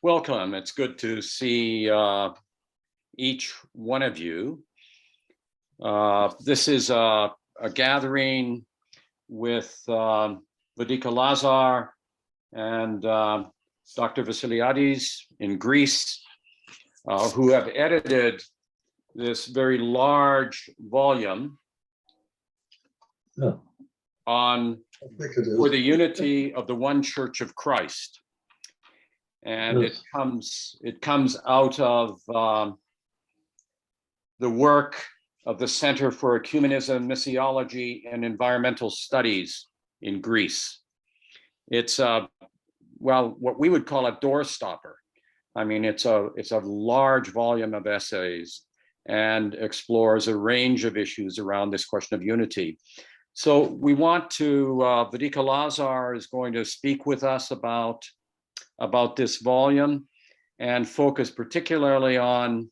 Welcome. It's good to see each one of you. This is a gathering with Vadika Lazar and Dr. Vassiliadis in Greece, who have edited this very large volume on for the unity of the one Church of Christ. And it comes out of the work of the Center for Ecumenism, Missiology, and Environmental Studies in Greece. It's what we would call a doorstopper. I mean, it's a large volume of essays and explores a range of issues around this question of unity. So we want to, Vadika Lazar is going to speak with us about this volume and focus particularly on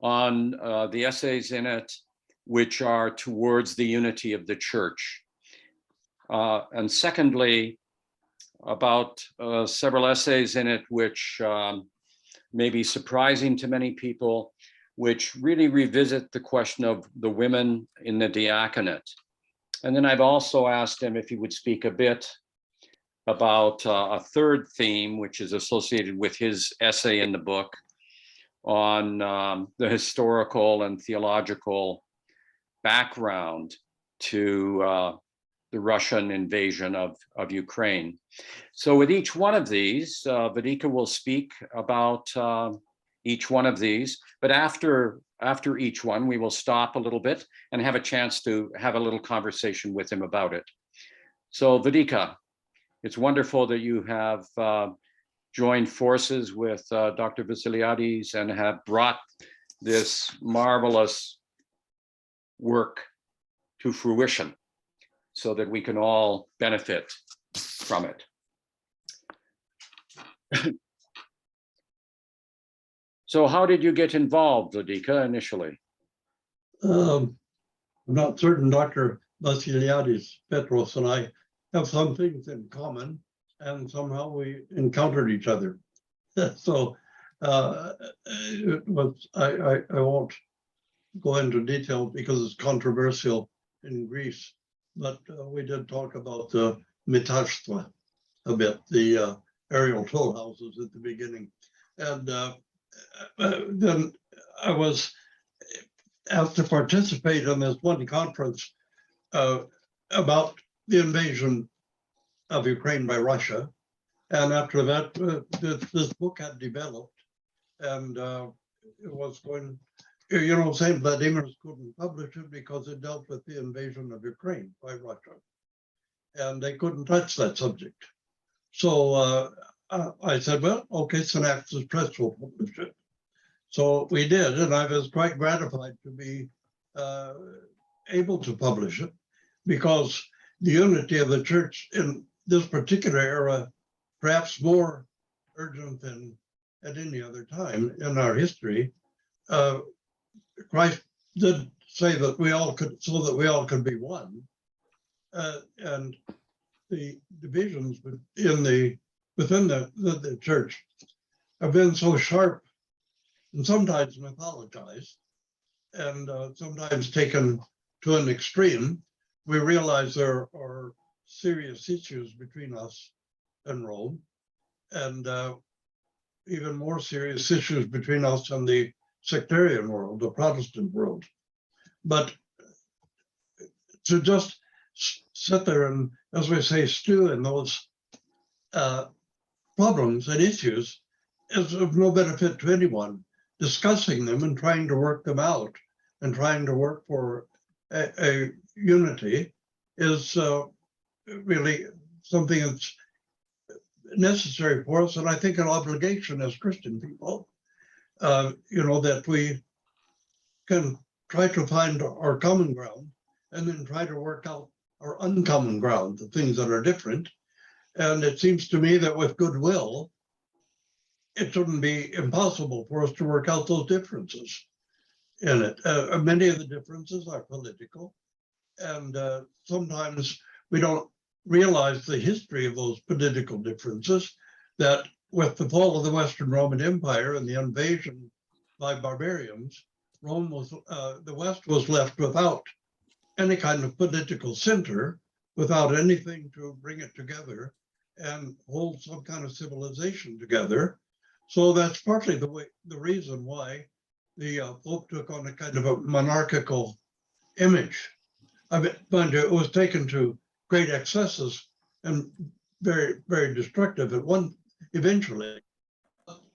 the essays in it, which are towards the unity of the church. And secondly, about several essays in it, which may be surprising to many people, which really revisit the question of the women in the diaconate. And then I've also asked him if he would speak a bit about a third theme, which is associated with his essay in the book on the historical and theological background to the Russian invasion of Ukraine. So with each one of these, Vadika will speak about each one of these, but after each one, we will stop a little bit and have a chance to have a little conversation with him about it. So Vadika, it's wonderful that you have joined forces with Dr. Vassiliadis and have brought this marvelous work to fruition so that we can all benefit from it. So how did you get involved, Vadika, initially? I'm not certain. Dr. Vassiliadis, Petros, and I have some things in common, and somehow we encountered each other. So it was, I won't go into detail because it's controversial in Greece, but we did talk about the metashstva a bit, the aerial toll houses at the beginning. And then I was asked to participate in this one conference about the invasion of Ukraine by Russia. And after that, this book had developed, and it was going, St. Vladimir's couldn't publish it because it dealt with the invasion of Ukraine by Russia. And they couldn't touch that subject. So I said, well, okay, Synapses Press will publish it. So we did, and I was quite gratified to be able to publish it, because the unity of the church in this particular era, perhaps more urgent than at any other time in our history, Christ did say that we all could, so that we all could be one, and the divisions within the church have been so sharp and sometimes mythologized, and sometimes taken to an extreme. We realize there are serious issues between us and Rome, and even more serious issues between us and the sectarian world, the Protestant world. But to just sit there and, as we say, stew in those problems and issues is of no benefit to anyone. Discussing them and trying to work them out and trying to work for a unity is really something that's necessary for us, and I think an obligation as Christian people, that we can try to find our common ground and then try to work out our uncommon ground, the things that are different. And it seems to me that with goodwill, it shouldn't be impossible for us to work out those differences in it. Many of the differences are political, and sometimes we don't realize the history of those political differences, that with the fall of the Western Roman Empire and the invasion by barbarians, the West was left without any kind of political center, without anything to bring it together and hold some kind of civilization together. So that's partly the reason why the Pope took on a kind of a monarchical image. I mean, mind you, it was taken to great excesses and very, very destructive eventually.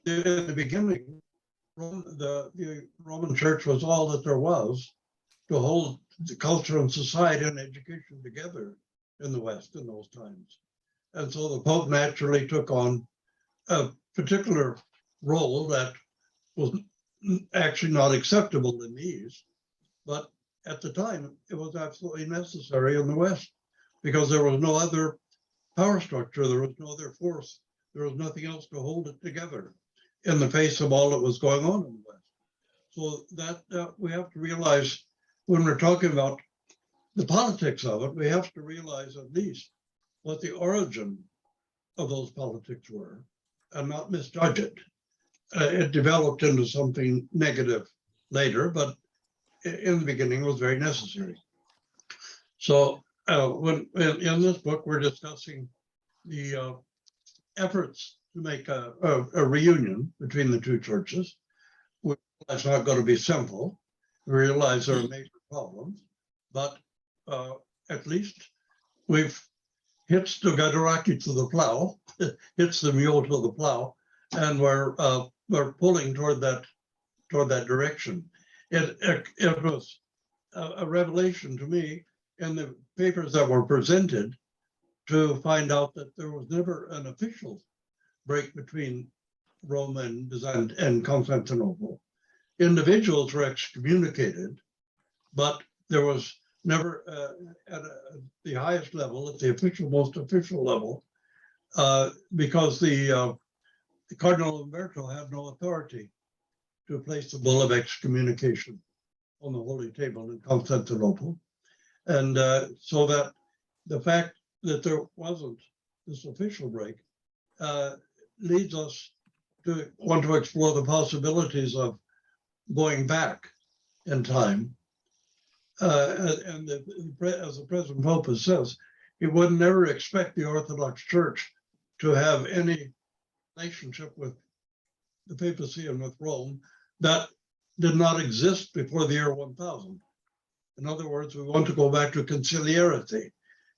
In the beginning, the Roman Church was all that there was to hold the culture and society and education together in the West in those times. And so the Pope naturally took on a particular role that was actually not acceptable in the East, but at the time it was absolutely necessary in the West because there was no other power structure, there was no other force, there was nothing else to hold it together in the face of all that was going on in the West. So that we have to realize when we're talking about the politics of it, we have to realize at least what the origin of those politics were and not misjudge it. It developed into something negative later, but in the beginning it was very necessary. So when in this book, we're discussing the efforts to make a reunion between the two churches. It's not going to be simple. We realize there are major problems, but at least we've hitched the Gadaraki to the plow, hitched the mule to the plow, and we're pulling toward that direction. It was a revelation to me in the papers that were presented to find out that there was never an official break between Rome and Constantinople. Individuals were excommunicated, but there was never at the highest level, at the most official level, because the Cardinal Umberto had no authority to place the bull of excommunication on the Holy Table in Constantinople. And so that the fact that there wasn't this official break leads us to want to explore the possibilities of going back in time. And as the present Pope says, he would never expect the Orthodox Church to have any relationship with the papacy and with Rome that did not exist before the year 1000. In other words, we want to go back to conciliarity.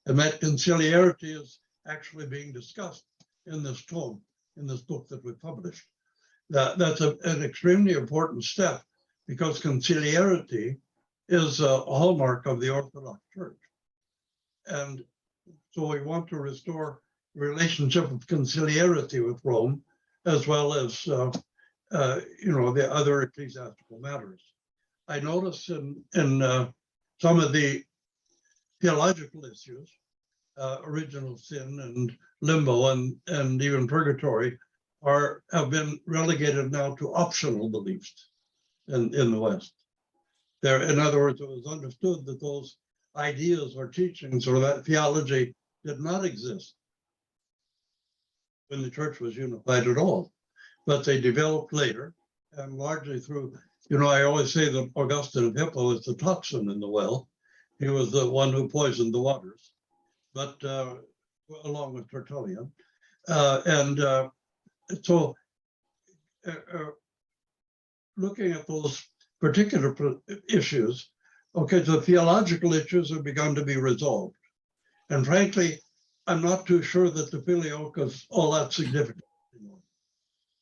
And that conciliarity is actually being discussed in this tome, in this book that we published. That's an extremely important step because conciliarity is a hallmark of the Orthodox Church. And so we want to restore the relationship of conciliarity with Rome, as well as the other ecclesiastical matters. I notice in some of the theological issues, original sin and limbo and even purgatory have been relegated now to optional beliefs in the West. In other words, it was understood that those ideas or teachings or that theology did not exist when the church was unified at all, but they developed later and largely through, I always say that Augustine of Hippo is the toxin in the well. He was the one who poisoned the waters, but along with Tertullian. So looking at those particular issues, okay, the theological issues have begun to be resolved. And frankly, I'm not too sure that the filioque is all that significant anymore.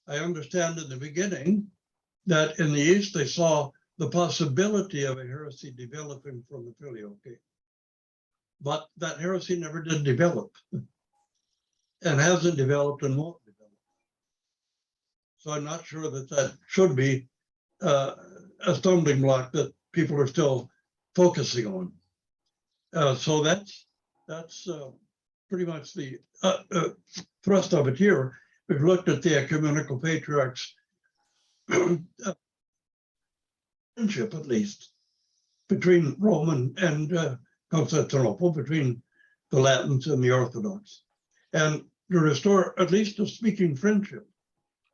I understand in the beginning that in the East, they saw the possibility of a heresy developing from the filioque. But that heresy never did develop and hasn't developed and won't develop. So I'm not sure that should be a stumbling block that people are still focusing on. So that's pretty much the thrust of it here. We've looked at the ecumenical patriarchs' friendship, at least, between Rome and Constantinople, between the Latins and the Orthodox. And to restore at least a speaking friendship.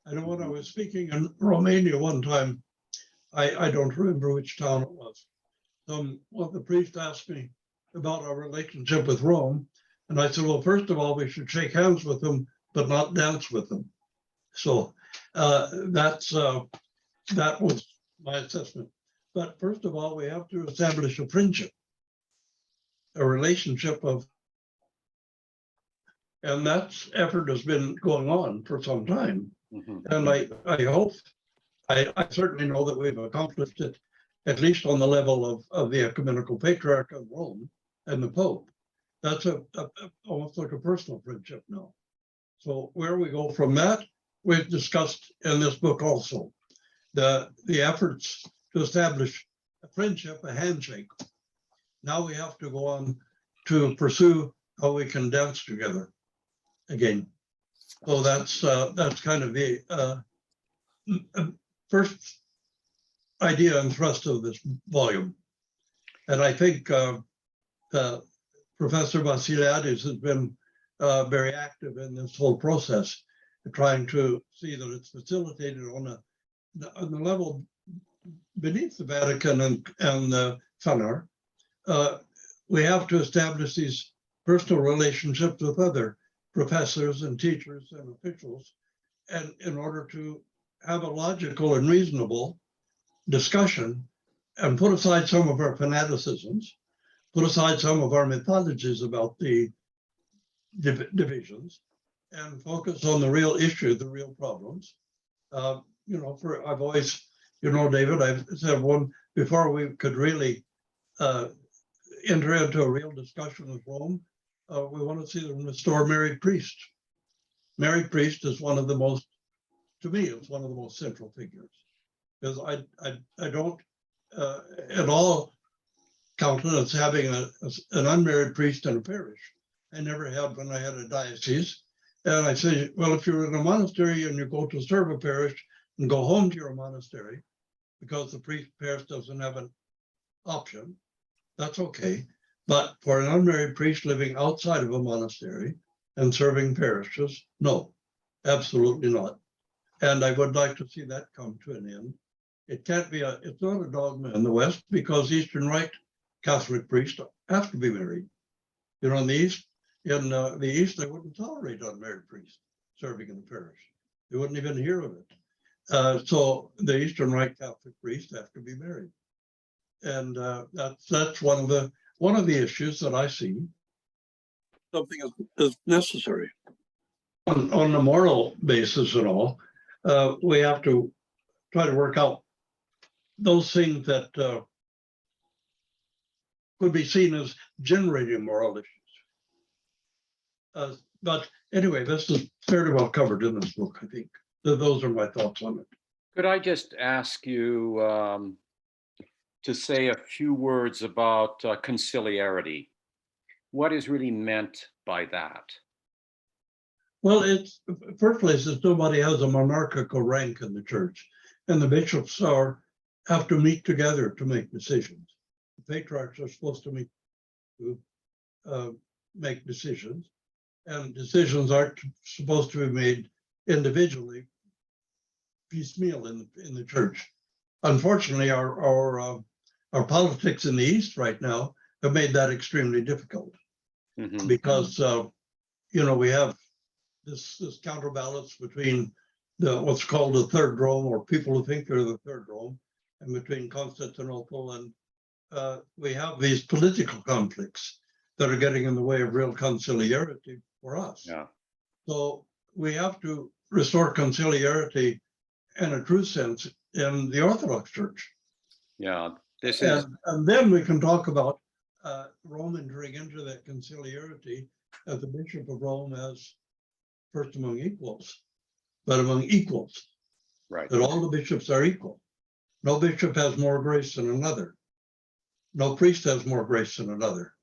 I know when I was speaking in Romania one time, I don't remember which town it was. Well, the priest asked me about our relationship with Rome. And I said, well, first of all, we should shake hands with them, but not dance with them. So that was my assessment. But first of all, we have to establish a friendship, a relationship of, and that effort has been going on for some time. And I hope, I certainly know that we've accomplished it, at least on the level of the ecumenical patriarch of Rome and the Pope. That's almost like a personal friendship now. So where we go from that, we've discussed in this book also, the efforts to establish a friendship, a handshake. Now we have to go on to pursue how we can dance together again. So that's kind of the first idea and thrust of this volume. And I think Professor Vassiliados has been very active in this whole process, trying to see that it's facilitated on the level beneath the Vatican and the Phanar. We have to establish these personal relationships with other professors and teachers and officials, and in order to have a logical and reasonable discussion and put aside some of our fanaticisms, put aside some of our mythologies about the divisions, and focus on the real issue, the real problems. I've always, David, I've said before we could really enter into a real discussion with Rome, we want to see them restore married priest. Married priest is one of the most, to me, it's one of the most central figures. Because I don't at all countenance having an unmarried priest in a parish. I never had when I had a diocese. And I say, well, if you're in a monastery and you go to serve a parish and go home to your monastery because the parish doesn't have an option, that's okay. But for an unmarried priest living outside of a monastery and serving parishes, no, absolutely not. And I would like to see that come to an end. It can't be it's not a dogma in the West because Eastern Rite Catholic priests have to be married. In the East, they wouldn't tolerate unmarried priests serving in the parish. They wouldn't even hear of it. So the Eastern Rite Catholic priests have to be married. And that's one of the issues that I see. Something is necessary. On a moral basis and all, we have to try to work out those things that could be seen as generating moral issues. But anyway, this is fairly well covered in this book, I think. Those are my thoughts on it. Could I just ask you to say a few words about conciliarity? What is really meant by that? Well, it's first place is nobody has a monarchical rank in the church, and the bishops have to meet together to make decisions. The patriarchs are supposed to meet to make decisions, and decisions aren't supposed to be made individually, piecemeal in the church. Unfortunately, our politics in the East right now have made that extremely difficult because we have this counterbalance between what's called the Third Rome, or people who think they're the Third Rome, and between Constantinople, and we have these political conflicts that are getting in the way of real conciliarity for us. Yeah. So we have to restore conciliarity in a true sense in the Orthodox Church. Yeah, this is. And then we can talk about Rome entering into that conciliarity as the Bishop of Rome as first among equals, but among equals. Right. That all the bishops are equal. No bishop has more grace than another. No priest has more grace than another.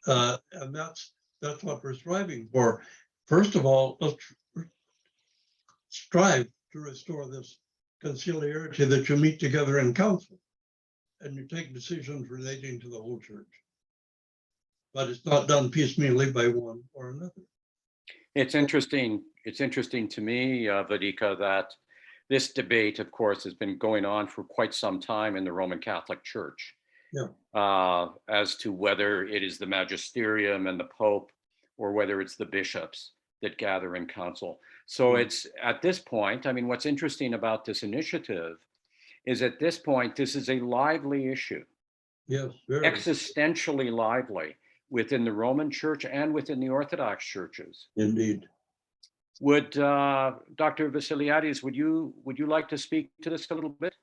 And that's what we're striving for. First of all, let's strive to restore this conciliarity that you meet together in council and you take decisions relating to the whole church. But it's not done piecemeally by one or another. It's interesting. It's interesting to me, Vadika, that this debate, of course, has been going on for quite some time in the Roman Catholic Church, as to whether it is the magisterium and the Pope or whether it's the bishops that gather in council. So it's at this point, I mean, what's interesting about this initiative is at this point, this is a lively issue. Yes, very. Existentially lively within the Roman Church and within the Orthodox churches. Indeed. Would Dr. Vassiliadis, would you like to speak to this a little bit?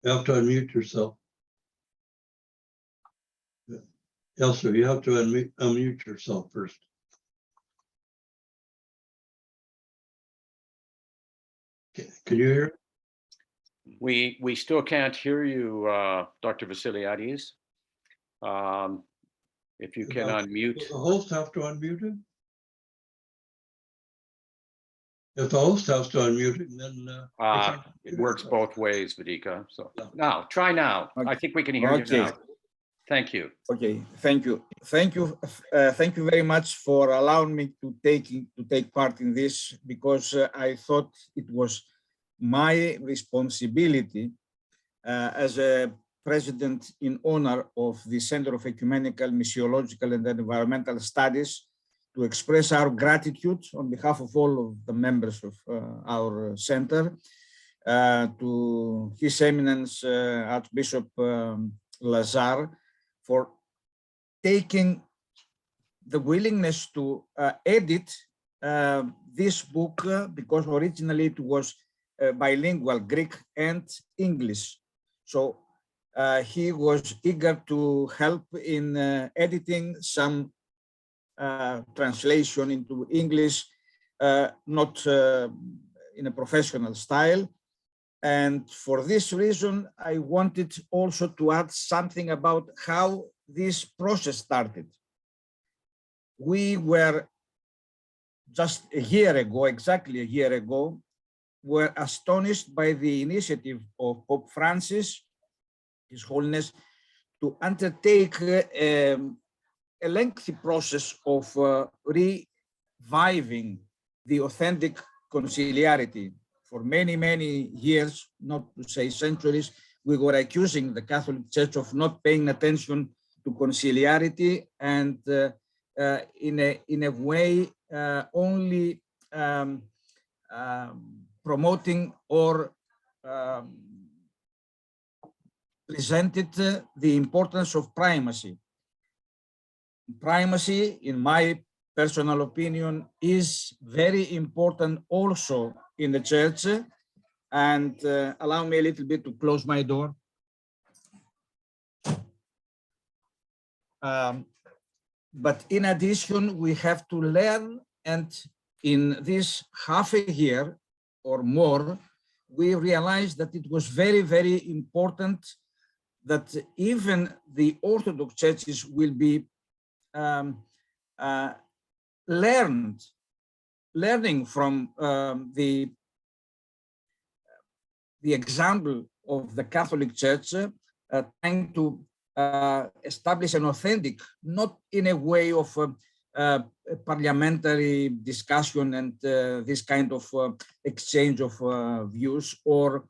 You have to unmute yourself. Elsa, you have to unmute yourself first. Can you hear? We still can't hear you, Dr. Vassiliadis. If you can unmute. Does the host have to unmute him? If the host has to unmute him, then it works both ways, Vadika. So now, try now. Okay. I think we can hear you now. Thank you. Okay, thank you. Thank you very much for allowing me to take part in this, because I thought it was my responsibility as a president in honor of the Center of Ecumenical, Missiological and Environmental Studies to express our gratitude on behalf of all of the members of our center to His Eminence Archbishop Lazar for taking the willingness to edit this book, because originally it was bilingual, Greek and English. So he was eager to help in editing some translation into English, not in a professional style. And for this reason, I wanted also to add something about how this process started. We were just a year ago, exactly a year ago, were astonished by the initiative of Pope Francis, His Holiness, to undertake a lengthy process of reviving the authentic conciliarity. For many, many years, not to say centuries, we were accusing the Catholic Church of not paying attention to conciliarity and in a way only promoting or presented the importance of primacy. Primacy, in my personal opinion, is very important also in the church. And allow me a little bit to close my door. But in addition, we have to learn, and in this half a year or more, we realized that it was very, very important that even the Orthodox churches will be learning from the example of the Catholic Church, trying to establish an authentic, not in a way of parliamentary discussion and this kind of exchange of views, or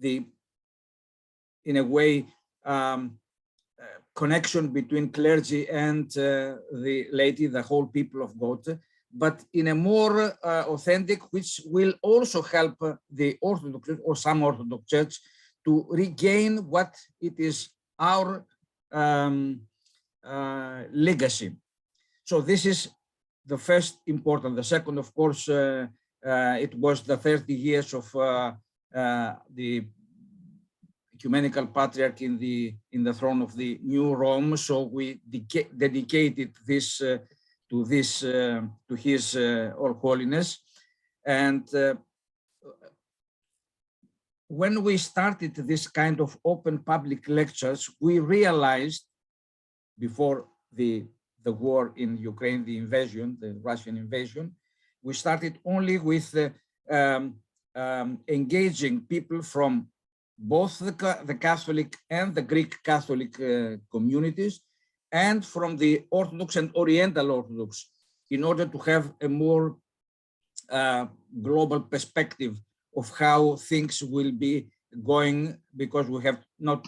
in a way, connection between clergy and the laity, the whole people of God, but in a more authentic, which will also help the Orthodox or some Orthodox Church to regain what it is our legacy. So this is the first important. The second, of course, it was the 30 years of the ecumenical patriarch in the throne of the new Rome. So we dedicated this to his All Holiness. And when we started this kind of open public lectures, we realized before the war in Ukraine, the invasion, the Russian invasion, we started only with engaging people from both the Catholic and the Greek Catholic communities, and from the Orthodox and Oriental Orthodox, in order to have a more global perspective of how things will be going, because we have not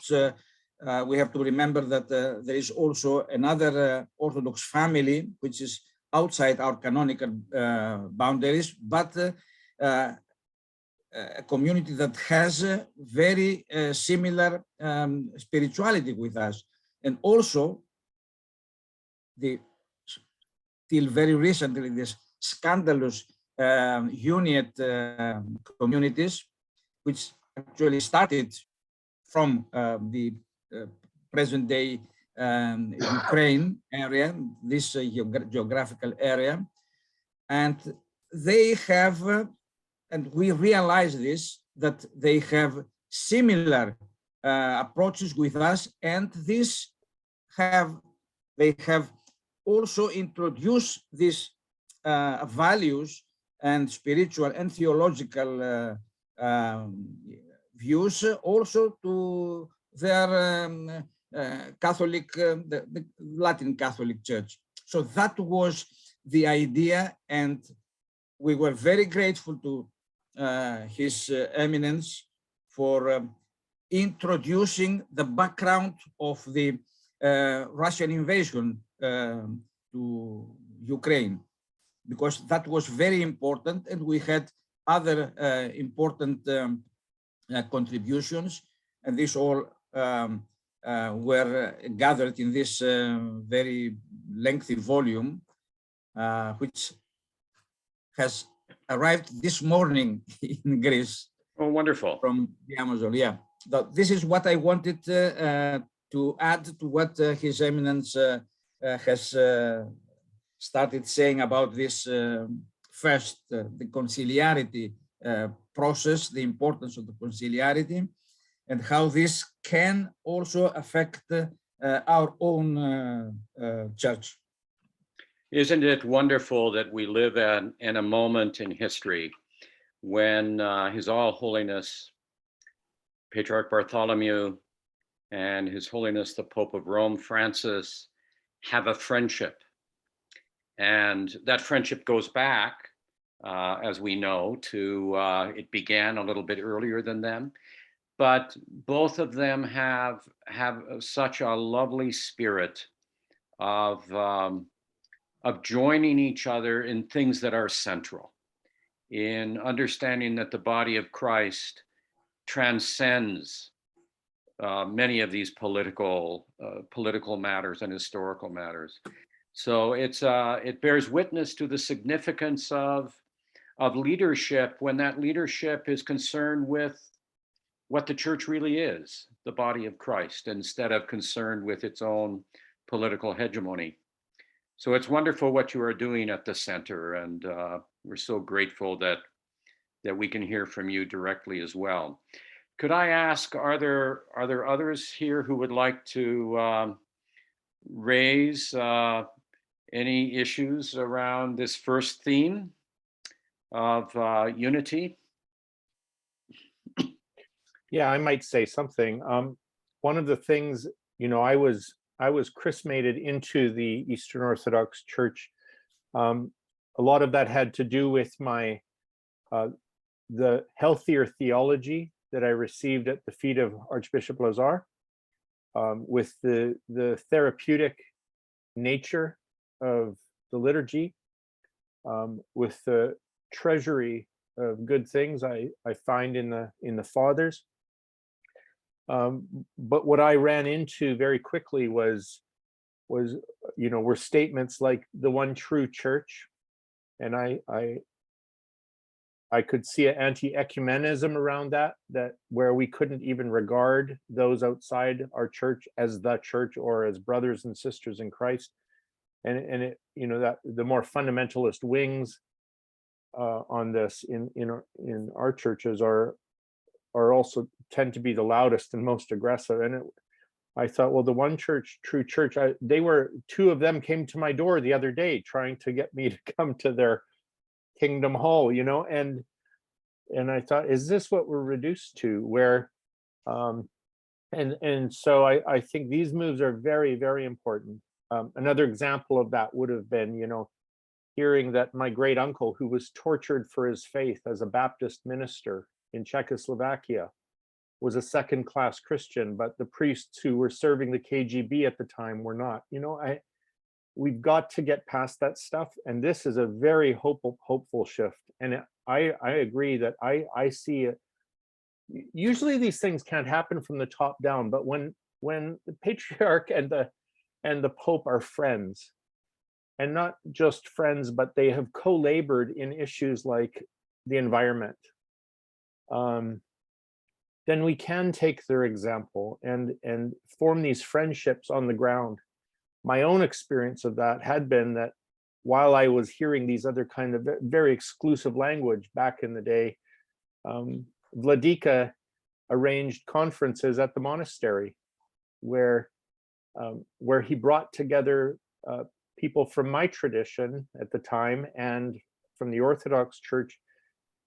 we have to remember that there is also another Orthodox family which is outside our canonical boundaries, but a community that has very similar spirituality with us, and also till very recently this scandalous Uniate communities, which actually started from the present-day Ukraine area, this geographical area, and they have, and we realize this, that they have similar approaches with us, and they have also introduced these values and spiritual and theological views also to their Catholic, the Latin Catholic Church. So that was the idea, and we were very grateful to His Eminence for introducing the background of the Russian invasion to Ukraine, because that was very important, and we had other important contributions, and this all were gathered in this very lengthy volume, which has arrived this morning in Greece. Oh, wonderful. From the Amazon, yeah. This is what I wanted to add to what His Eminence has started saying about this first, the conciliarity process, the importance of the conciliarity, and how this can also affect our own church. Isn't it wonderful that we live in a moment in history when His All Holiness Patriarch Bartholomew and His Holiness the Pope of Rome, Francis, have a friendship. And that friendship goes back, as we know, to, it began a little bit earlier than them, but both of them have such a lovely spirit of joining each other in things that are central, in understanding that the body of Christ transcends many of these political matters and historical matters. So it bears witness to the significance of leadership when that leadership is concerned with what the church really is, the body of Christ, instead of concerned with its own political hegemony. So it's wonderful what you are doing at the center, and we're so grateful that we can hear from you directly as well. Could I ask, are there others here who would like to raise any issues around this first theme of unity? Yeah, I might say something. One of the things, I was chrismated into the Eastern Orthodox Church. A lot of that had to do with my the healthier theology that I received at the feet of Archbishop Lazar, with the therapeutic nature of the liturgy, with the treasury of good things I find in the fathers. But what I ran into very quickly was were statements like the one true church, and I could see an anti-ecumenism around that where we couldn't even regard those outside our church as the church or as brothers and sisters in Christ, and it that the more fundamentalist wings on this in our churches are also tend to be the loudest and most aggressive. And I thought, well, the one church, true church, two of them came to my door the other day trying to get me to come to their Kingdom Hall, and I thought, is this what we're reduced to? Where, and so I think these moves are very, very important. Another example of that would have been, hearing that my great uncle, who was tortured for his faith as a Baptist minister in Czechoslovakia, was a second-class Christian, but the priests who were serving the KGB at the time were not. We've got to get past that stuff, and this is a very hopeful shift. And I agree that I see it. Usually these things can't happen from the top down, but when the patriarch and the Pope are friends, and not just friends, but they have co-labored in issues like the environment, then we can take their example and form these friendships on the ground. My own experience of that had been that while I was hearing these other kind of very exclusive language back in the day, Vladika arranged conferences at the monastery where he brought together people from my tradition at the time and from the Orthodox Church,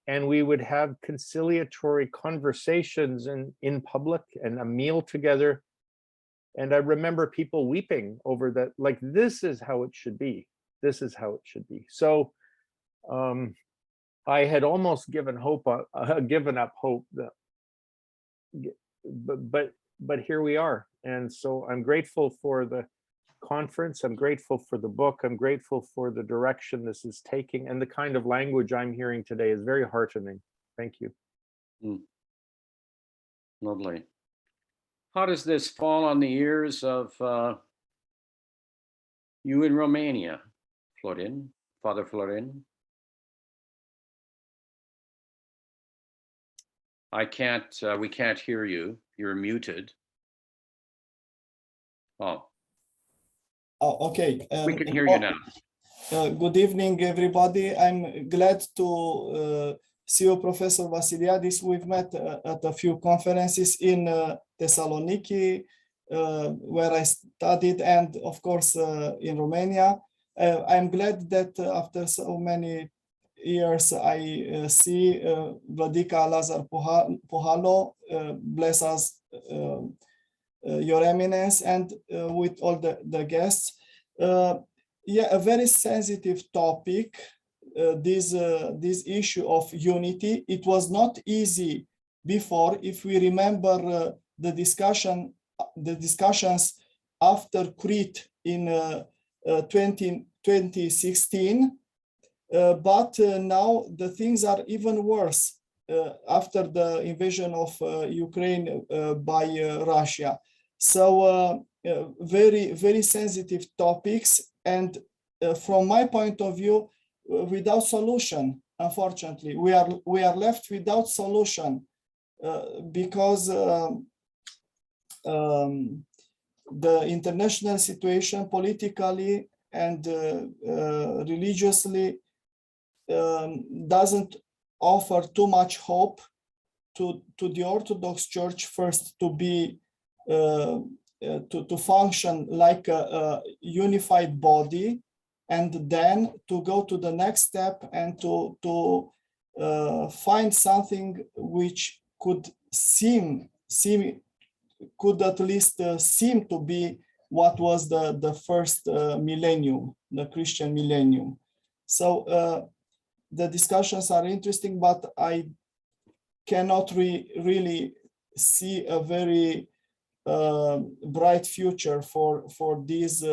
and we would have conciliatory conversations in public and a meal together. And I remember people weeping over that, like, this is how it should be. This is how it should be. So I had almost given up hope, but here we are. And so I'm grateful for the conference. I'm grateful for the book. I'm grateful for the direction this is taking, and the kind of language I'm hearing today is very heartening. Thank you. Lovely. How does this fall on the ears of you in Romania, Florin, Father Florin? We can't hear you. You're muted. Oh. Oh, okay. We can hear you now. Good evening, everybody. I'm glad to see you, Professor Vassiliadis. We've met at a few conferences in Thessaloniki, where I studied, and of course in Romania. I'm glad that after so many years I see Vladika Lazar Puhalo, bless us, Your Eminence, and with all the guests. Yeah, a very sensitive topic, this issue of unity. It was not easy before. If we remember the discussions after Crete in 2016, but now the things are even worse after the invasion of Ukraine by Russia. So very, very sensitive topics, and from my point of view, without solution. Unfortunately, we are left without solution because the international situation, politically and religiously, doesn't offer too much hope to the Orthodox Church first to be to function like a unified body, and then to go to the next step and to find something which could could at least seem to be what was the first millennium, the Christian millennium. So the discussions are interesting, but I cannot really see a very bright future for this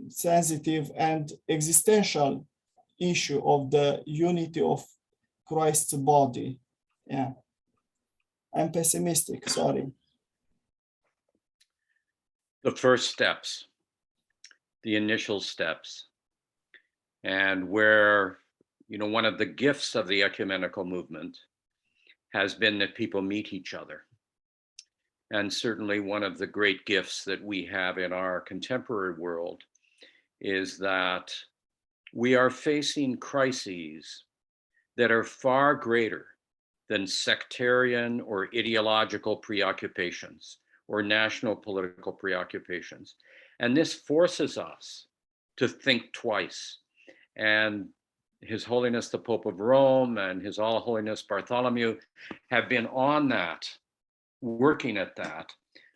sensitive and existential issue of the unity of Christ's body. Yeah, I'm pessimistic, sorry. The first steps, the initial steps, and where, one of the gifts of the ecumenical movement has been that people meet each other. And certainly one of the great gifts that we have in our contemporary world is that we are facing crises that are far greater than sectarian or ideological preoccupations or national political preoccupations. And this forces us to think twice. And His Holiness the Pope of Rome and His All Holiness Bartholomew have been on that, working at that.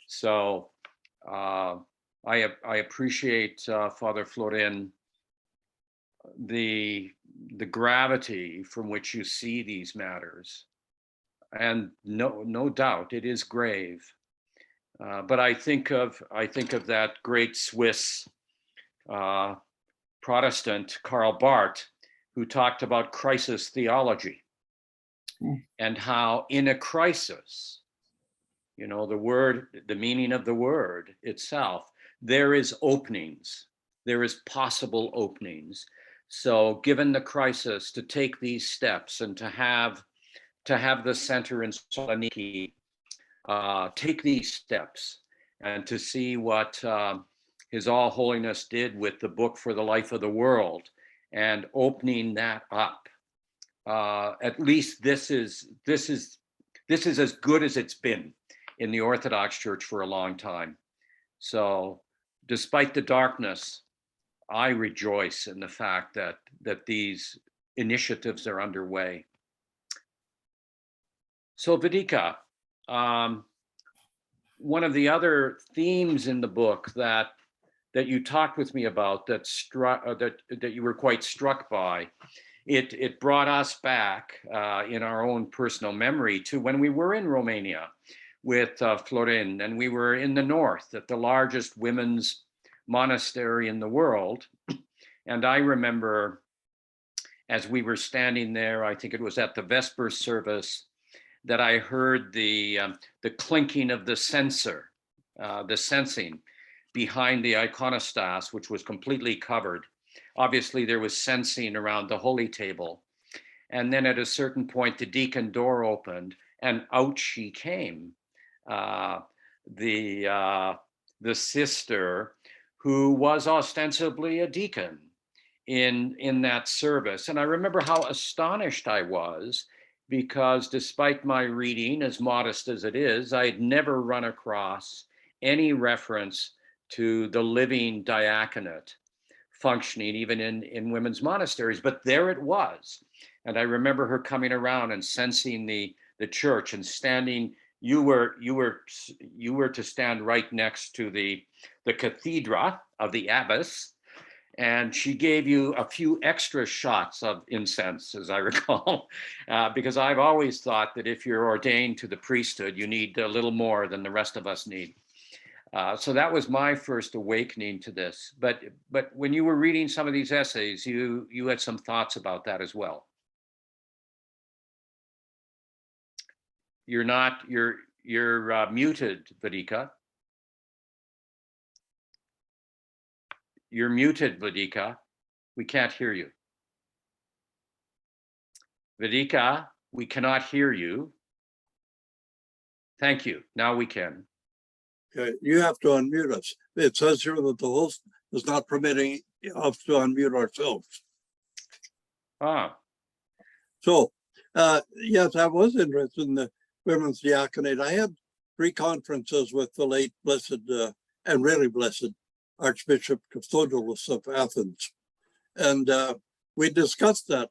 So I appreciate Father Florin, the gravity from which you see these matters, and no doubt it is grave. But I think of that great Swiss Protestant Karl Barth, who talked about crisis theology, and how in a crisis, you know, the meaning of the word itself, there is openings, there is possible openings. So given the crisis, to take these steps and to have the center in Saloniki take these steps and to see what His All Holiness did with the book for the life of the world and opening that up. At least this is as good as it's been in the Orthodox Church for a long time. So despite the darkness, I rejoice in the fact that these initiatives are underway. So Vedika, one of the other themes in the book that you talked with me about that you were quite struck by, it brought us back in our own personal memory to when we were in Romania with Florin, and we were in the north at the largest women's monastery in the world. And I remember as we were standing there, I think it was at the Vesper service, that I heard the clinking of the censer, the censing behind the iconostas, which was completely covered. Obviously, there was censing around the holy table. And then at a certain point, the deacon door opened, and out she came, the sister who was ostensibly a deacon in that service. And I remember how astonished I was, because despite my reading, as modest as it is, I had never run across any reference to the living diaconate functioning even in women's monasteries, but there it was. And I remember her coming around and sensing the church and standing. You were to stand right next to the cathedra of the abbess, and she gave you a few extra shots of incense, as I recall, because I've always thought that if you're ordained to the priesthood, you need a little more than the rest of us need. So that was my first awakening to this. But when you were reading some of these essays, you had some thoughts about that as well. You're muted, Vedika. You're muted, Vedika. We can't hear you. Vedika, we cannot hear you. Thank you. Now we can. Okay, you have to unmute us. It says here that the host is not permitting us to unmute ourselves. Ah, So, yes, I was interested in the women's diaconate. I had 3 conferences with the late blessed and really blessed Archbishop Custodialus of Athens. And we discussed that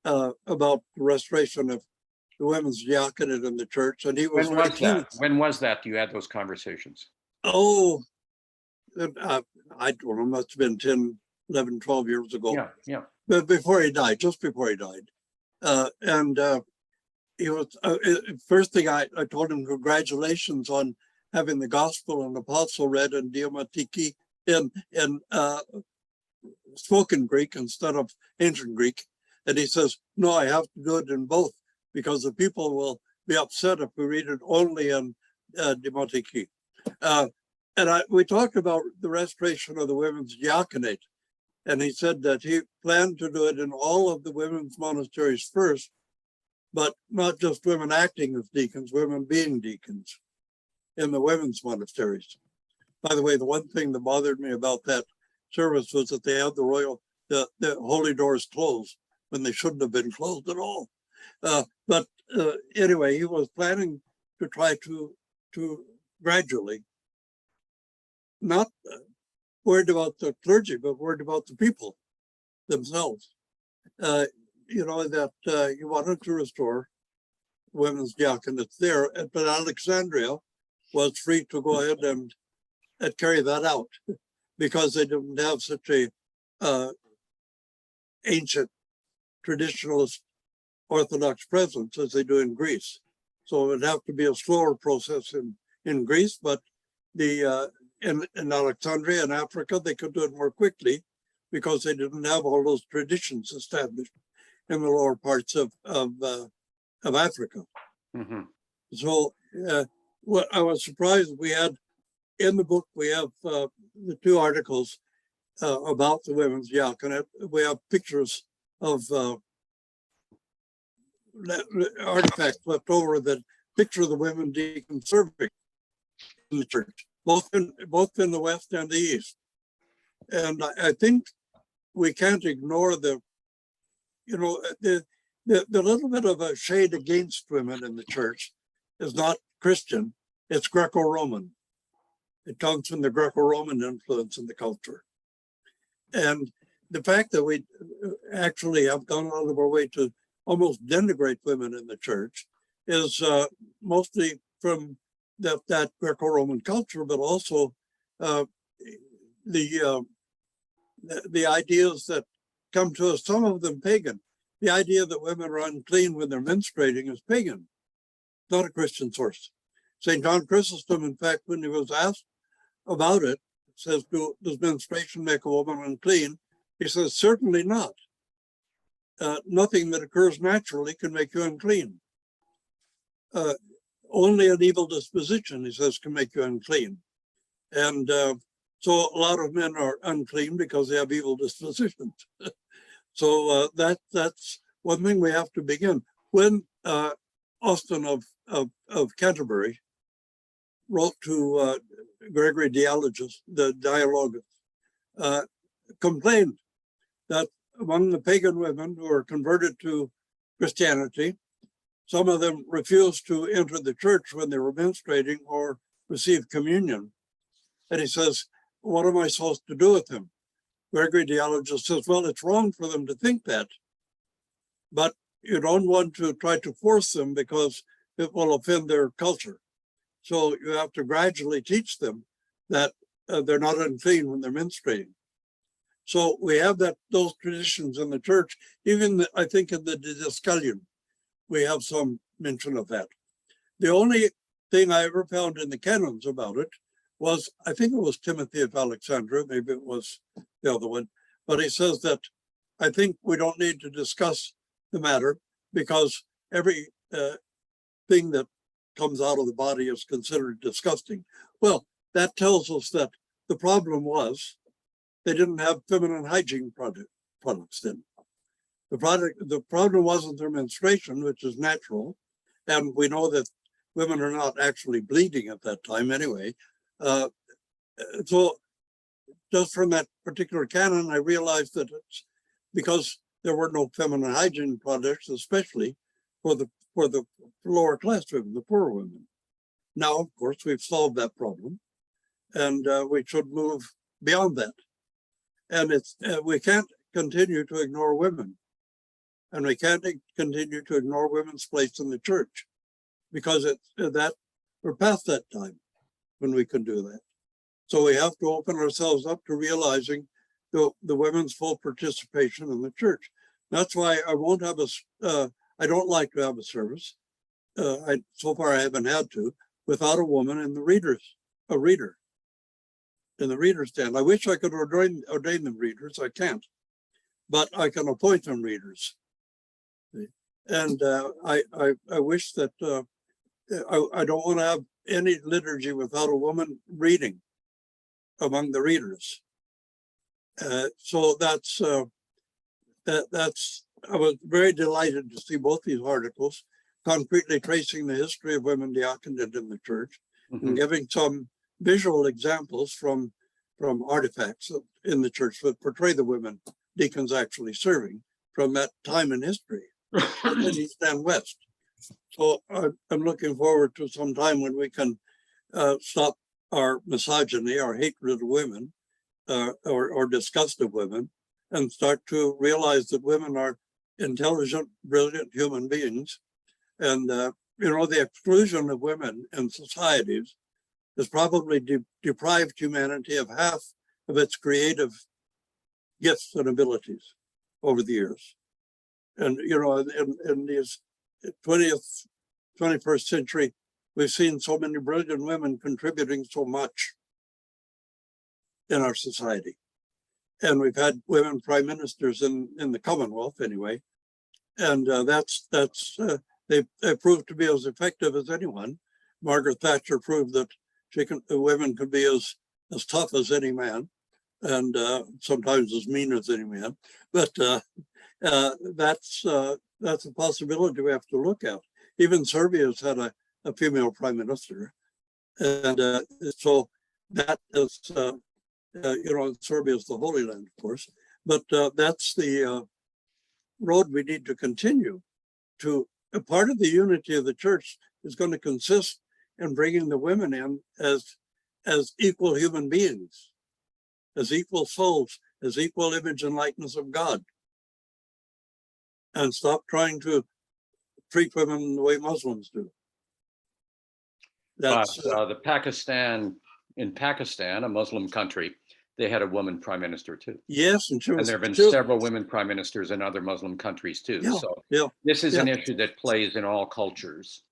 about the restoration of the women's diaconate in the church. And he was when was that? When was that you had those conversations? Oh, I don't know, must have been 10, 11, 12 years ago. Yeah. But before he died, just before he died. He was, first thing I told him, congratulations on having the gospel and apostle read in Diamatiki in spoken Greek instead of ancient Greek. And he says, no, I have to do it in both because the people will be upset if we read it only in Diamatiki. We talked about the restoration of the women's diaconate. And he said that he planned to do it in all of the women's monasteries first, but not just women acting as deacons, women being deacons in the women's monasteries. By the way, the one thing that bothered me about that service was that they had the holy doors closed when they shouldn't have been closed at all. But anyway, he was planning to try to gradually, not worried about the clergy, but worried about the people themselves. You know, that you wanted to restore women's diaconates there, but Alexandria was free to go ahead that carry that out because they didn't have such a ancient traditionalist Orthodox presence as they do in Greece. So it would have to be a slower process in Greece, but in Alexandria and Africa, they could do it more quickly because they didn't have all those traditions established in the lower parts of Africa. Mhm. So what I was surprised we had in the book, we have the two articles about the women's diaconate. We have pictures of artifacts left over that picture the women deacons serving in the church, both in the West and the East. And I think we can't ignore the little bit of a shade against women in the church is not Christian, it's Greco-Roman. It comes from the Greco-Roman influence in the culture. And the fact that we actually have gone out of our way to almost denigrate women in the church is mostly from that Greco-Roman culture, but also the ideas that come to us, some of them pagan. The idea that women are unclean when they're menstruating is pagan, not a Christian source. St. John Chrysostom, in fact, when he was asked about it, says, does menstruation make a woman unclean? He says, certainly not. Nothing that occurs naturally can make you unclean. Only an evil disposition, he says, can make you unclean. And so a lot of men are unclean because they have evil dispositions. So that's one thing we have to begin. When Austin of Canterbury wrote to Gregory Dialogus, the dialogue, complained that among the pagan women who were converted to Christianity, some of them refused to enter the church when they were menstruating or receive communion. And he says, what am I supposed to do with them? Gregory Dialogus says, well, it's wrong for them to think that, but you don't want to try to force them because it will offend their culture. So you have to gradually teach them that they're not unclean when they're menstruating. So we have those traditions in the church. Even I think in the Didascalion, we have some mention of that. The only thing I ever found in the canons about it was, I think it was Timothy of Alexandria, maybe it was the other one, but he says that I think we don't need to discuss the matter because every thing that comes out of the body is considered disgusting. Well, that tells us that the problem was they didn't have feminine hygiene products then. The problem wasn't their menstruation, which is natural. And we know that women are not actually bleeding at that time anyway. So just from that particular canon, I realized that it's because there were no feminine hygiene products, especially for the lower class women, the poorer women. Now, of course, we've solved that problem, and we should move beyond that. And it's we can't continue to ignore women, and we can't continue to ignore women's place in the church, because we're past that time when we can do that. So we have to open ourselves up to realizing the women's full participation in the church. That's why I won't have I don't like to have a service. So far I haven't had to, without a woman in the reader in the reader stand. I wish I could ordain them readers. I can't, but I can appoint them readers. And I wish that I don't want to have any liturgy without a woman reading among the readers. So that's I was very delighted to see both these articles, concretely tracing the history of women diaconate in the church, and giving some visual examples from artifacts in the church that portray the women deacons actually serving from that time in history, in East and West. So I'm looking forward to some time when we can stop our misogyny, our hatred of women, or disgust of women, and start to realize that women are intelligent, brilliant human beings. And, the exclusion of women in societies has probably deprived humanity of half of its creative gifts and abilities over the years. And, you know, in these 20th, 21st century, we've seen so many brilliant women contributing so much in our society. And we've had women prime ministers in the Commonwealth anyway. And they proved to be as effective as anyone. Margaret Thatcher proved that women could be as tough as any man, and sometimes as mean as any man. But that's a possibility we have to look at. Even Serbia's had a female prime minister, and so that is, you know, Serbia is the Holy Land, of course. But that's the road we need to continue. To a part of the unity of the church is going to consist in bringing the women in as equal human beings, as equal souls, as equal image and likeness of God, and stop trying to treat women the way Muslims do. But That's in Pakistan, a Muslim country, they had a woman prime minister too. yes, and And there have been several women prime ministers in other Muslim countries too. Yeah, So yeah, this is yeah. an issue that plays in all cultures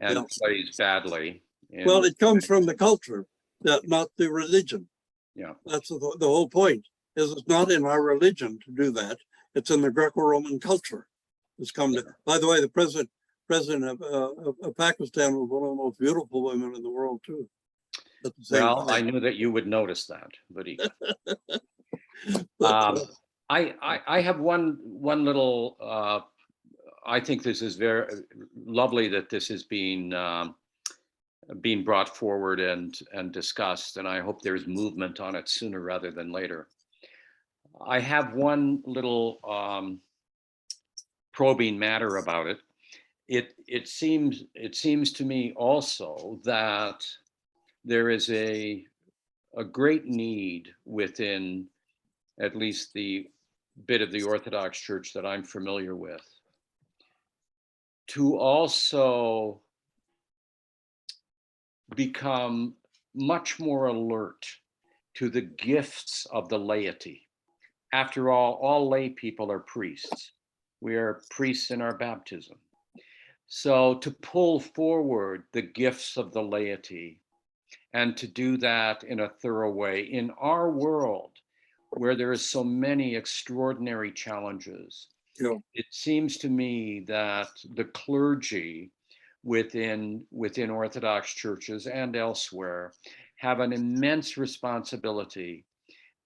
and Yeah. plays badly. Well, it comes from the culture, not the religion. Yeah. That's the whole point. Is it's not in our religion to do that. It's in the Greco-Roman culture. It's come to. By the way, the president of Pakistan was one of the most beautiful women in the world too. At the same Well, I time. knew that you would notice that, but But, I have one little. I think this is very lovely that this is being brought forward and discussed, and I hope there's movement on it sooner rather than later. I have one little probing matter about it. It seems to me also that there is a great need within at least the bit of the Orthodox Church that I'm familiar with to also become much more alert to the gifts of the laity. After all lay people are priests. We are priests in our baptism. So to pull forward the gifts of the laity and to do that in a thorough way in our world where there is so many extraordinary challenges. Yeah. It seems to me that the clergy within Orthodox churches and elsewhere have an immense responsibility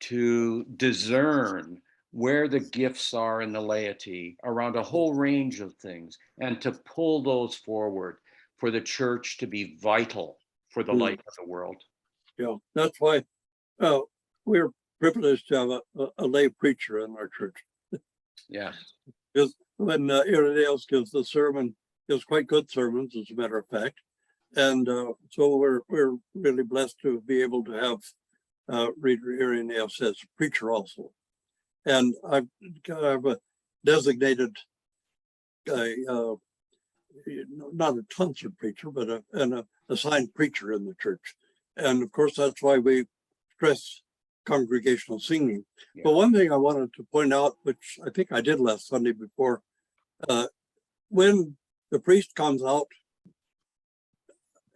to discern where the gifts are in the laity around a whole range of things and to pull those forward for the church to be vital for the light of the world. yeah, that's why we're privileged to have a lay preacher in our church. Yes. Because when Irenaeus gives the sermon, gives quite good sermons, as a matter of fact. And so we're really blessed to be able to have Reader Irenaeus as a preacher also. And I've a designated not a concert preacher, but an assigned preacher in the church. And of course, that's why we stress congregational singing. Yeah. But one thing I wanted to point out, which I think I did last Sunday before, when the priest comes out,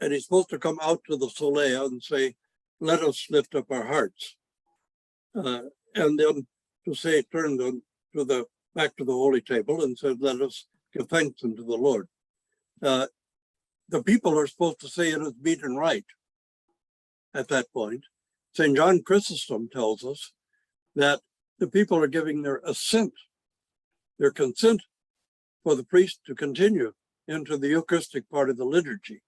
and he's supposed to come out to the solea and say, "Let us lift up our hearts," and then to say, turn back to the holy table and said, "Let us give thanks unto the Lord." The people are supposed to say it is meet and right at that point. St. John Chrysostom tells us that the people are giving their assent, their consent for the priest to continue into the Eucharistic part of the liturgy,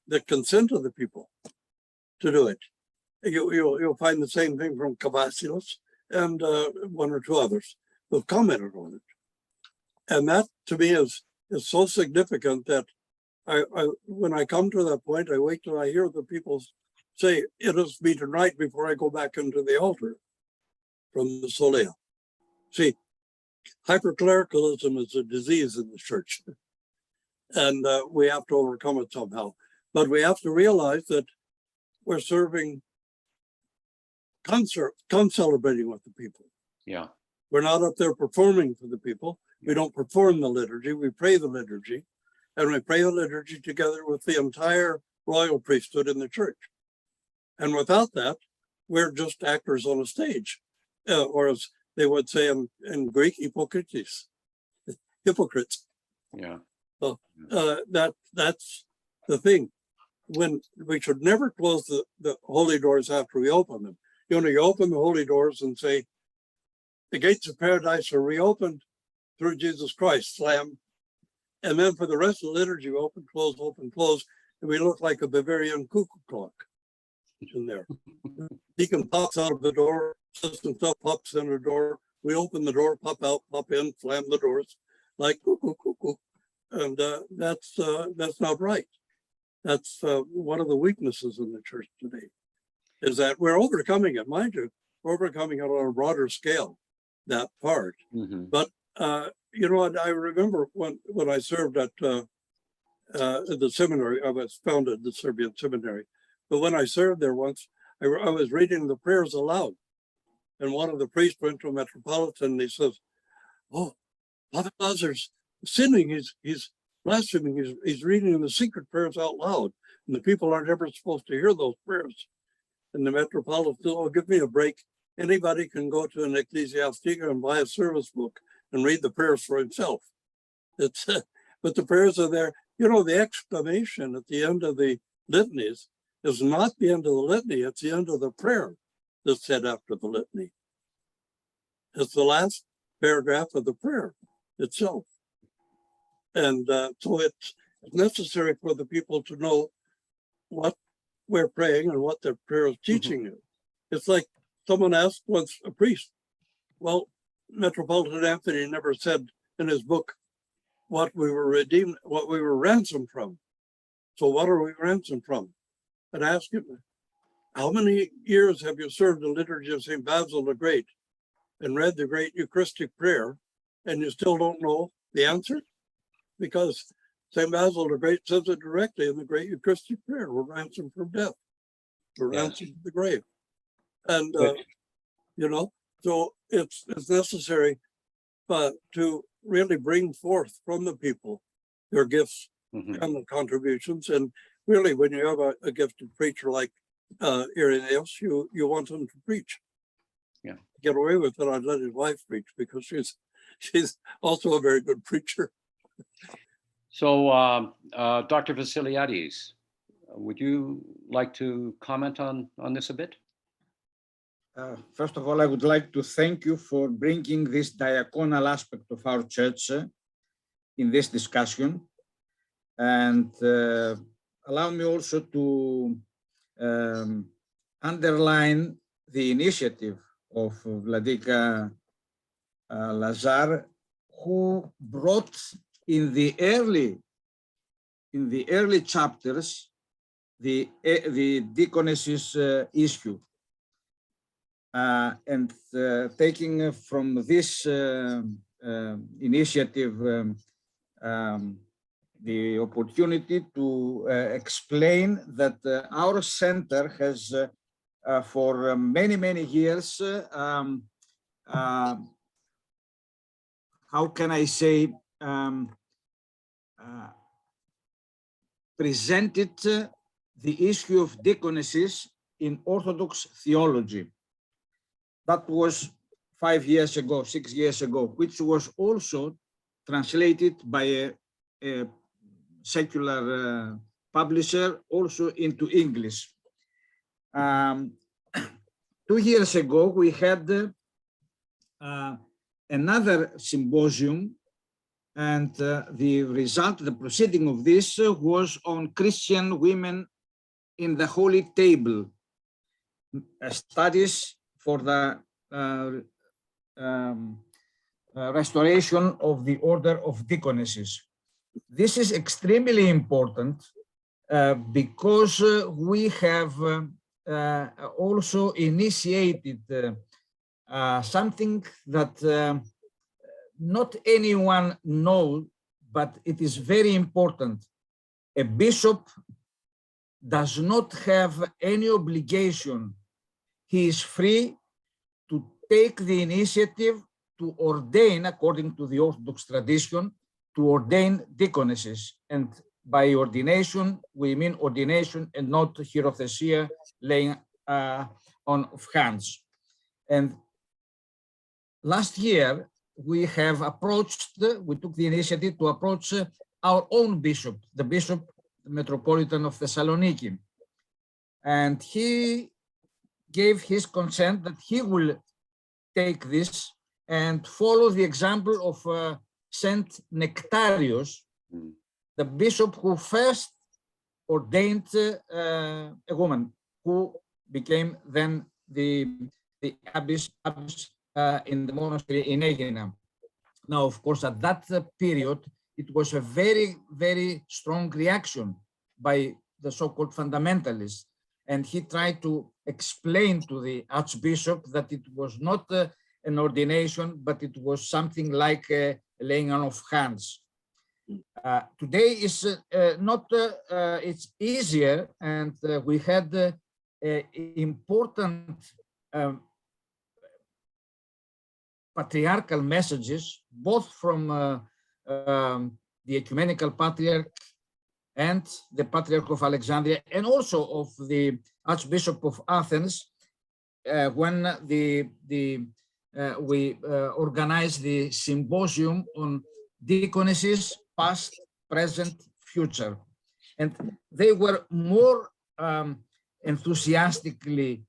the consent of the people to do it. You'll find the same thing from Vassiliados and one or two others who have commented on it. And that to me is so significant that I when I come to that point, I wait till I hear the people say, "It is meet and right," before I go back into the altar from the solea. See, hyperclericalism is a disease in the church, and we have to overcome it somehow. But we have to realize that we're serving, come celebrating with the people. Yeah. We're not up there performing for the people. We don't perform the liturgy. We pray the liturgy, and we pray the liturgy together with the entire royal priesthood in the church. And without that, we're just actors on a stage, or as they would say in Greek, hypocrites. Hypocrites. Yeah. That's the thing. When we should never close the holy doors after we open them. You open the holy doors and say, the gates of paradise are reopened through Jesus Christ, slam. And then for the rest of the liturgy, open, close, and we look like a Bavarian cuckoo clock in there. Deacon pops out of the door, assistant stuff pops in the door. We open the door, pop out, pop in, slam the doors like cuckoo, cuckoo. And that's not right. That's one of the weaknesses in the church today, is that we're overcoming it, mind you, we're overcoming it on a broader scale, that part. Mm-hmm. But you know, I remember when I served at the seminary. I was founded the Serbian seminary, but when I served there once, I was reading the prayers aloud, and one of the priests went to a metropolitan and he says, "Oh, Father Lazar's sinning. He's blaspheming. He's reading the secret prayers out loud, and the people aren't ever supposed to hear those prayers." And the metropolitan said, "Oh, give me a break. Anybody can go to an ecclesiastica and buy a service book and read the prayers for himself." It's but the prayers are there. You know, the exclamation at the end of the litanies is not the end of the litany, it's the end of the prayer that's said after the litany. It's the last paragraph of the prayer itself. And so it's necessary for the people to know what we're praying and what their prayer is teaching you. It's like someone asked once a priest, well, Metropolitan Anthony never said in his book what we were redeemed, what we were ransomed from. So what are we ransomed from? And ask him, how many years have you served the liturgy of St. Basil the Great and read the great Eucharistic prayer, and you still don't know the answer? Because St. Basil the Great says it directly in the great Eucharistic prayer. We're ransomed from death. We're ransomed from the grave. And, you know, so it's necessary to really bring forth from the people their gifts and the contributions. And really, when you have a gifted preacher like Irenaeus, you want him to preach. Yeah. Get away with it, I'd let his wife preach, because she's also a very good preacher. So, Dr. Vassiliadis, would you like to comment on this a bit? First of all, I would like to thank you for bringing this diaconal aspect of our church in this discussion, and allow me also to underline the initiative of Vladika Lazar, who brought in the early chapters the deaconesses issue. And taking from this initiative the opportunity to explain that our center has for many years, how can I say, presented the issue of deaconesses in Orthodox theology. That was 5 years ago, 6 years ago, which was also translated by a secular publisher also into English. 2 years ago, we had another symposium, and the result, the proceeding of this was on Christian women in the Holy Table, studies for the restoration of the order of deaconesses. This is extremely important because we have also initiated something that not anyone knows, but it is very important. A bishop does not have any obligation. He is free to take the initiative to ordain, according to the Orthodox tradition, to ordain deaconesses. And by ordination, we mean ordination and not hierothesia, laying on of hands. And last year, we took the initiative to approach our own bishop, the Bishop Metropolitan of Thessaloniki. And he gave his consent that he will take this and follow the example of Saint Nectarius, the bishop who first ordained a woman, who became then the abbess in the monastery in Aegina. Now, of course, at that period, it was a very, very strong reaction by the so-called fundamentalists. And he tried to explain to the archbishop that it was not an ordination, but it was something like a laying on of hands. Today is not, it's easier, and we had important patriarchal messages, both from the ecumenical patriarch and the Patriarch of Alexandria, and also of the Archbishop of Athens, when we organized the symposium on deaconesses, past, present, future. And they were more enthusiastically,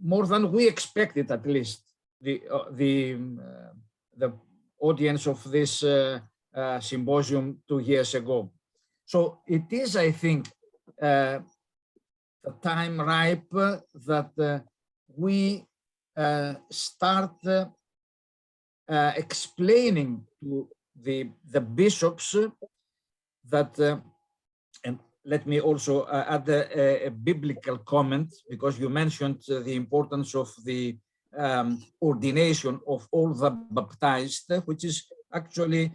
more than we expected, at least, the audience of this symposium 2 years ago. So it is, I think, the time ripe that we start explaining to the bishops that, and let me also add a biblical comment, because you mentioned the importance of the ordination of all the baptized, which is actually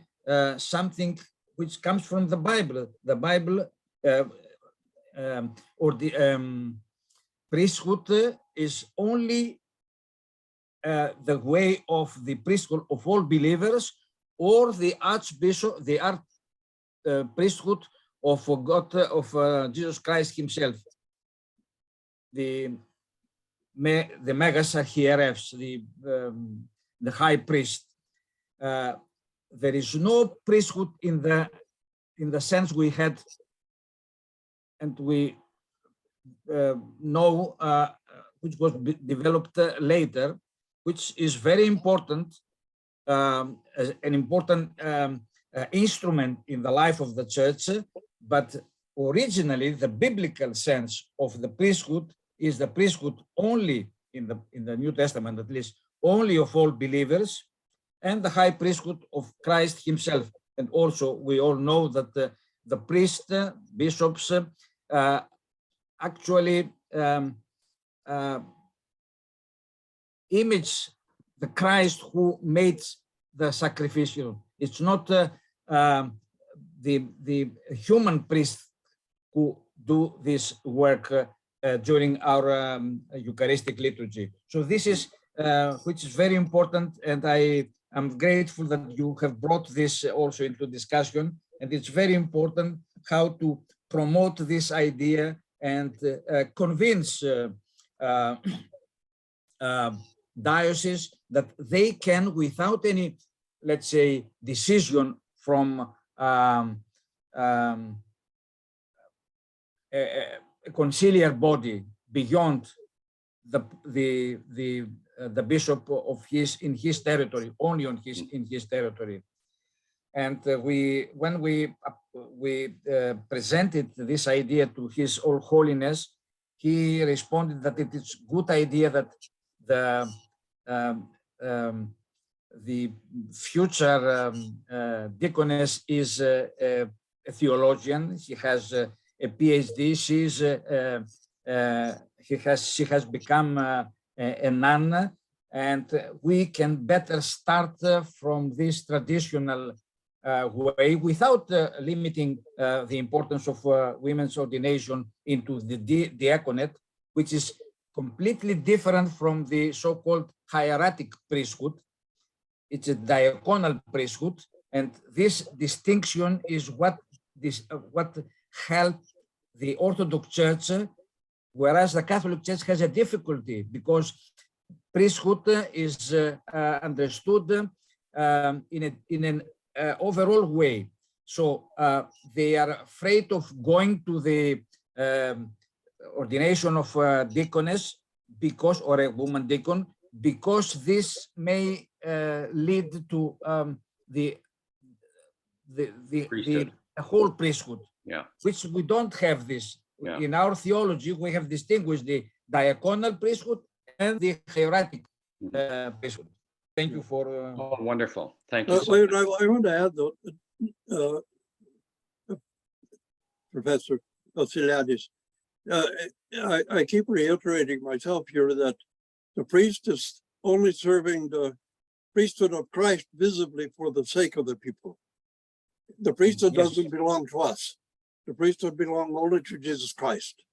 something which comes from the Bible. The Bible, or the priesthood is only the way of the priesthood of all believers, or the archbishop, the priesthood of God, of Jesus Christ himself, the megas hierarchs, the high priest. There is no priesthood in the sense we had, and we know, which was developed later, which is very important, as an important instrument in the life of the church. But originally, the biblical sense of the priesthood is the priesthood only in the New Testament, at least, only of all believers, and the high priesthood of Christ himself. And also, we all know that the priests, bishops, actually image the Christ who made the sacrificial. It's not the human priests who do this work during our Eucharistic liturgy. So this is, which is very important, and I am grateful that you have brought this also into discussion. And it's very important how to promote this idea and convince dioceses that they can, without any, let's say, decision from a conciliar body beyond the bishop of in his territory, only in his territory. And when we presented this idea to His All Holiness, he responded that it is a good idea that the future deaconess is a theologian. She has a PhD. She has become a nun, and we can better start from this traditional way without limiting the importance of women's ordination into the diaconate, which is completely different from the so-called hieratic priesthood. It's a diaconal priesthood, and this distinction is what helped the Orthodox Church, whereas the Catholic Church has a difficulty because priesthood is understood in an overall way. So they are afraid of going to the ordination of a deaconess because, or a woman deacon, because this may lead to the whole priesthood, which we don't have this. In our theology, we have distinguished the diaconal priesthood and the hieratic priesthood. Thank you for. Oh, wonderful. Thank you. I want to add, though, Professor Vassiliadis, I keep reiterating myself here that the priest is only serving the priesthood of Christ visibly for the sake of the people. The priesthood doesn't belong to us. The priesthood belongs only to Jesus Christ.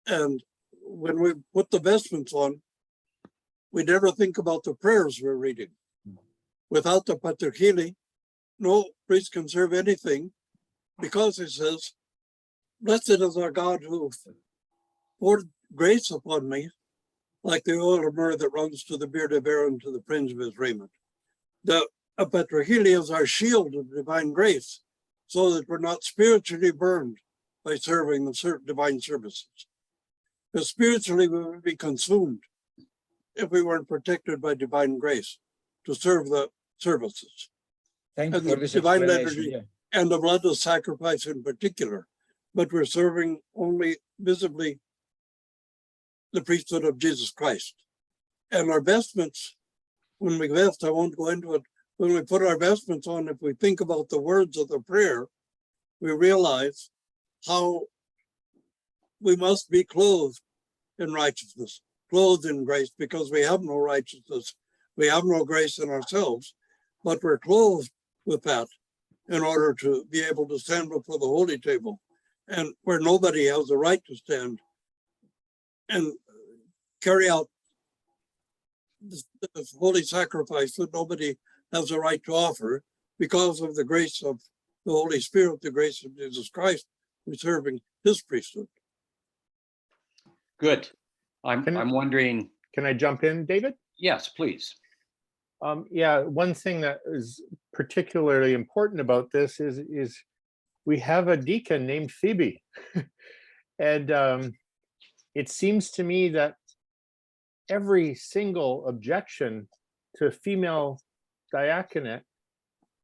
And when we put the vestments on, we never think about the prayers we're reading. Without the paterchili, no priest can serve anything, because it says, "Blessed is our God who poured grace upon me, like the oil of myrrh that runs to the beard of Aaron, to the fringe of his raiment." The paterchili is our shield of divine grace, so that we're not spiritually burned by serving the divine services. Because spiritually we would be consumed if we weren't protected by divine grace to serve the services. Thank you And for the this divine explanation. liturgy and the bloodless sacrifice in particular, but we're serving only visibly the priesthood of Jesus Christ. And our vestments, when we vest, I won't go into it, when we put our vestments on, if we think about the words of the prayer, we realize how we must be clothed in righteousness, clothed in grace, because we have no righteousness, we have no grace in ourselves, but we're clothed with that in order to be able to stand before the holy table, and where nobody has the right to stand and carry out this holy sacrifice that nobody has a right to offer, because of the grace of the Holy Spirit, the grace of Jesus Christ, who's serving his priesthood. Good. I'm wondering. Can I jump in, David? Yes, please. Yeah, one thing that is particularly important about this is we have a deacon named Phoebe. And it seems to me that every single objection to female diaconate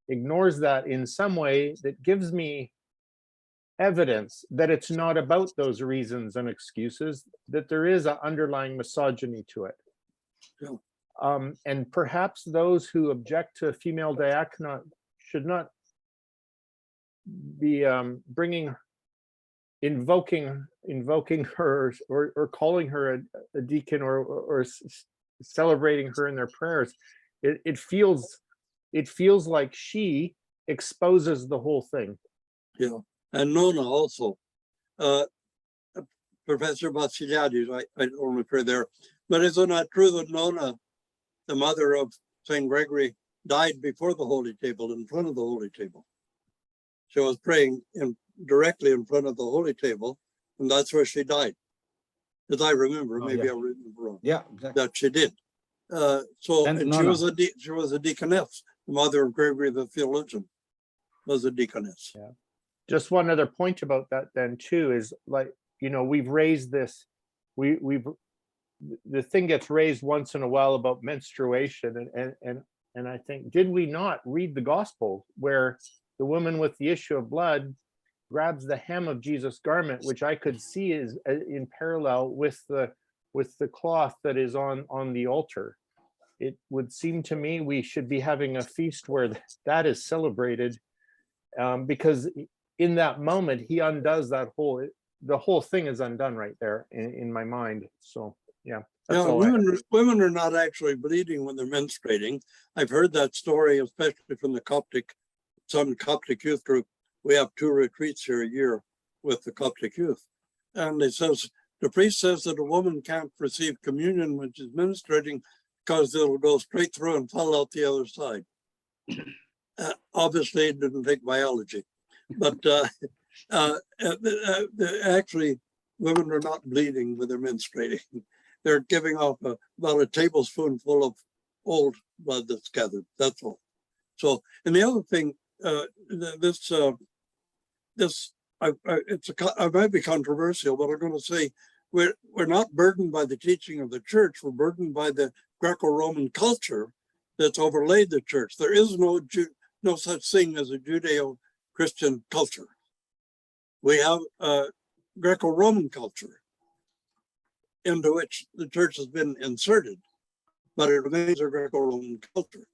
ignores that in some way that gives me evidence that it's not about those reasons and excuses, that there is an underlying misogyny to it. Yeah. And perhaps those who object to a female diaconate should not be invoking her or calling her a deacon or celebrating her in their prayers. It feels like she exposes the whole thing. Yeah, and Nona also. Professor Vassiliadis, I don't refer there, but is it not true that Nona, the mother of St. Gregory, died before the Holy Table, in front of the Holy Table? She was praying directly in front of the Holy Table, and that's where she died. As I remember, maybe I remember wrong. Yeah, exactly. That she did. And she was a deaconess. The mother of Gregory the theologian was a deaconess. Yeah. Just one other point about that then too is, like, we've raised this, the thing gets raised once in a while about menstruation, and I think, did we not read the gospel where the woman with the issue of blood grabs the hem of Jesus' garment, which I could see is in parallel with the cloth that is on the altar? It would seem to me we should be having a feast where that is celebrated, because in that moment he undoes the whole thing is undone right there in my mind. So yeah. Women are not actually bleeding when they're menstruating. I've heard that story, especially from the Coptic some Coptic youth group, we have 2 retreats here a year with the Coptic youth. And it says, the priest says that a woman can't receive communion when she's ministrating because it'll go straight through and fall out the other side. Obviously, it didn't take biology, but actually, women are not bleeding when they're menstruating. They're giving off about a tablespoonful of old blood that's gathered. That's all. So, and the other thing, I might be controversial, but I'm going to say we're not burdened by the teaching of the church. We're burdened by the Greco-Roman culture that's overlaid the church. There is no such thing as a Judeo-Christian culture. We have a Greco-Roman culture into which the church has been inserted, but it remains a Greco-Roman culture.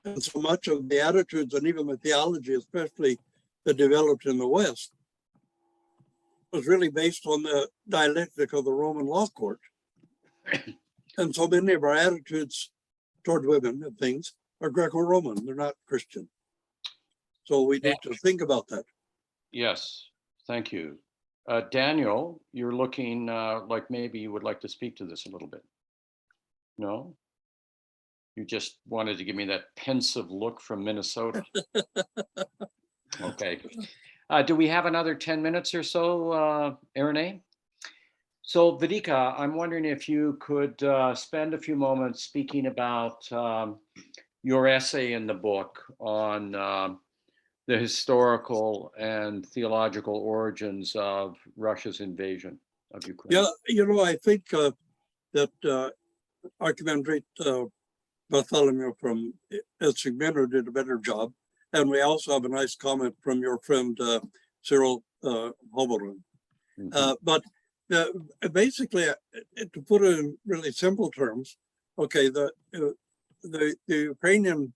And so much of the attitudes and even the theology, especially that developed in the West, was really based on the dialectic of the Roman law court. And so many of our attitudes toward women and things are Greco-Roman, they're not Christian. So we need to think about that. Yes, thank you. Daniel, you're looking like maybe you would like to speak to this a little bit. No? You just wanted to give me that pensive look from Minnesota. Okay. Do we have another 10 minutes or so, Irene? So Vidika, I'm wondering if you could spend a few moments speaking about your essay in the book on the historical and theological origins of Russia's invasion of Ukraine. Yeah, I think that Archimandrite Bartholomew from Sigmino did a better job. And we also have a nice comment from your friend Cyril Hoborin. But basically, to put it in really simple terms, okay, the Ukrainian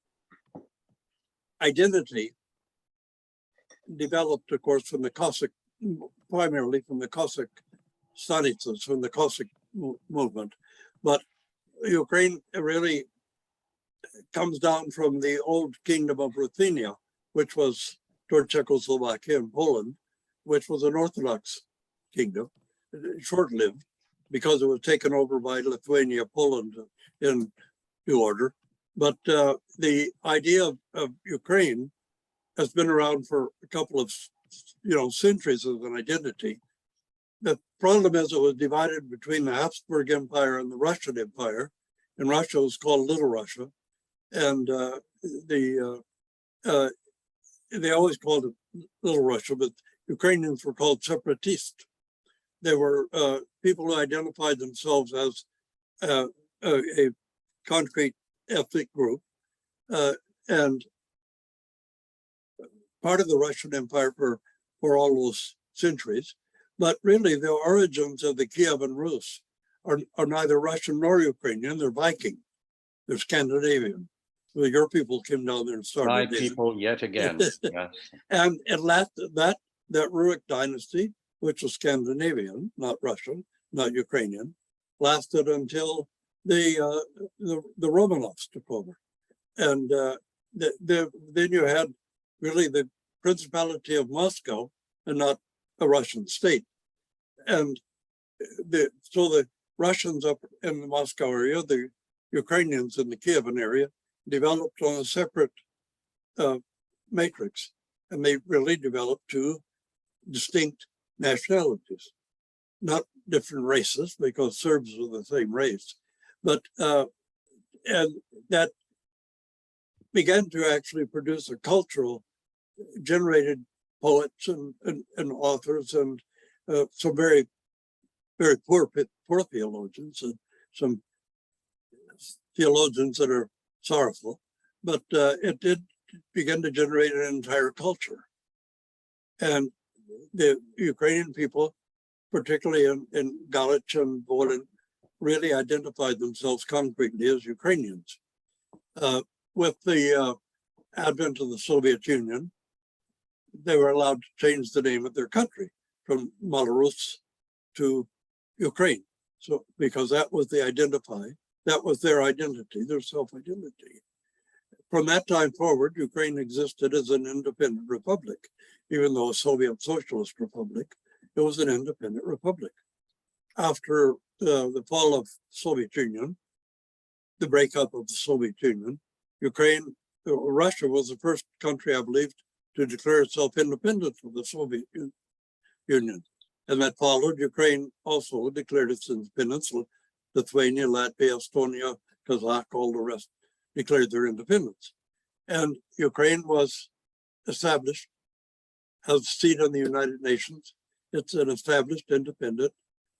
identity developed, of course, from the Cossack, primarily from the Cossack stanitsas, from the Cossack movement. But Ukraine really comes down from the old kingdom of Ruthenia, which was toward Czechoslovakia and Poland, which was an Orthodox kingdom, short-lived, because it was taken over by Lithuania, Poland in due order. But the idea of Ukraine has been around for a couple of centuries as an identity. The problem is it was divided between the Habsburg Empire and the Russian Empire, and Russia was called Little Russia. And they always called it Little Russia, but Ukrainians were called separatists. They were people who identified themselves as a concrete ethnic group and part of the Russian Empire for all those centuries. But really, the origins of the Kievan Rus are neither Russian nor Ukrainian. They're Viking. They're Scandinavian. Well, your people came down there and started. My people yet again. Yes. And it lasted that Rurik dynasty, which was Scandinavian, not Russian, not Ukrainian, lasted until the Romanovs took over. And then you had really the Principality of Moscow and not a Russian state. And so the Russians up in the Moscow area, the Ukrainians in the Kievan area, developed on a separate matrix. And they really developed 2 distinct nationalities, not different races, because Serbs were the same race, but and that began to actually produce a cultural, generated poets and authors and some very, very poor theologians and some theologians that are sorrowful, but it did begin to generate an entire culture. And the Ukrainian people, particularly in Galich and Volyn, really identified themselves concretely as Ukrainians. With the advent of the Soviet Union, they were allowed to change the name of their country from Belarus to Ukraine. So because that was their identity, their self-identity. from that time forward, Ukraine existed as an independent republic, even though a Soviet Socialist Republic. It was an independent republic. After the fall of the Soviet Union, the breakup of the Soviet Union, Russia was the first country, I believe, to declare itself independent of the Soviet Union. And that followed. Ukraine also declared its independence. Lithuania, Latvia, Estonia, Kazakh, all the rest declared their independence. And Ukraine was established as a seat in the United Nations. It's an established independent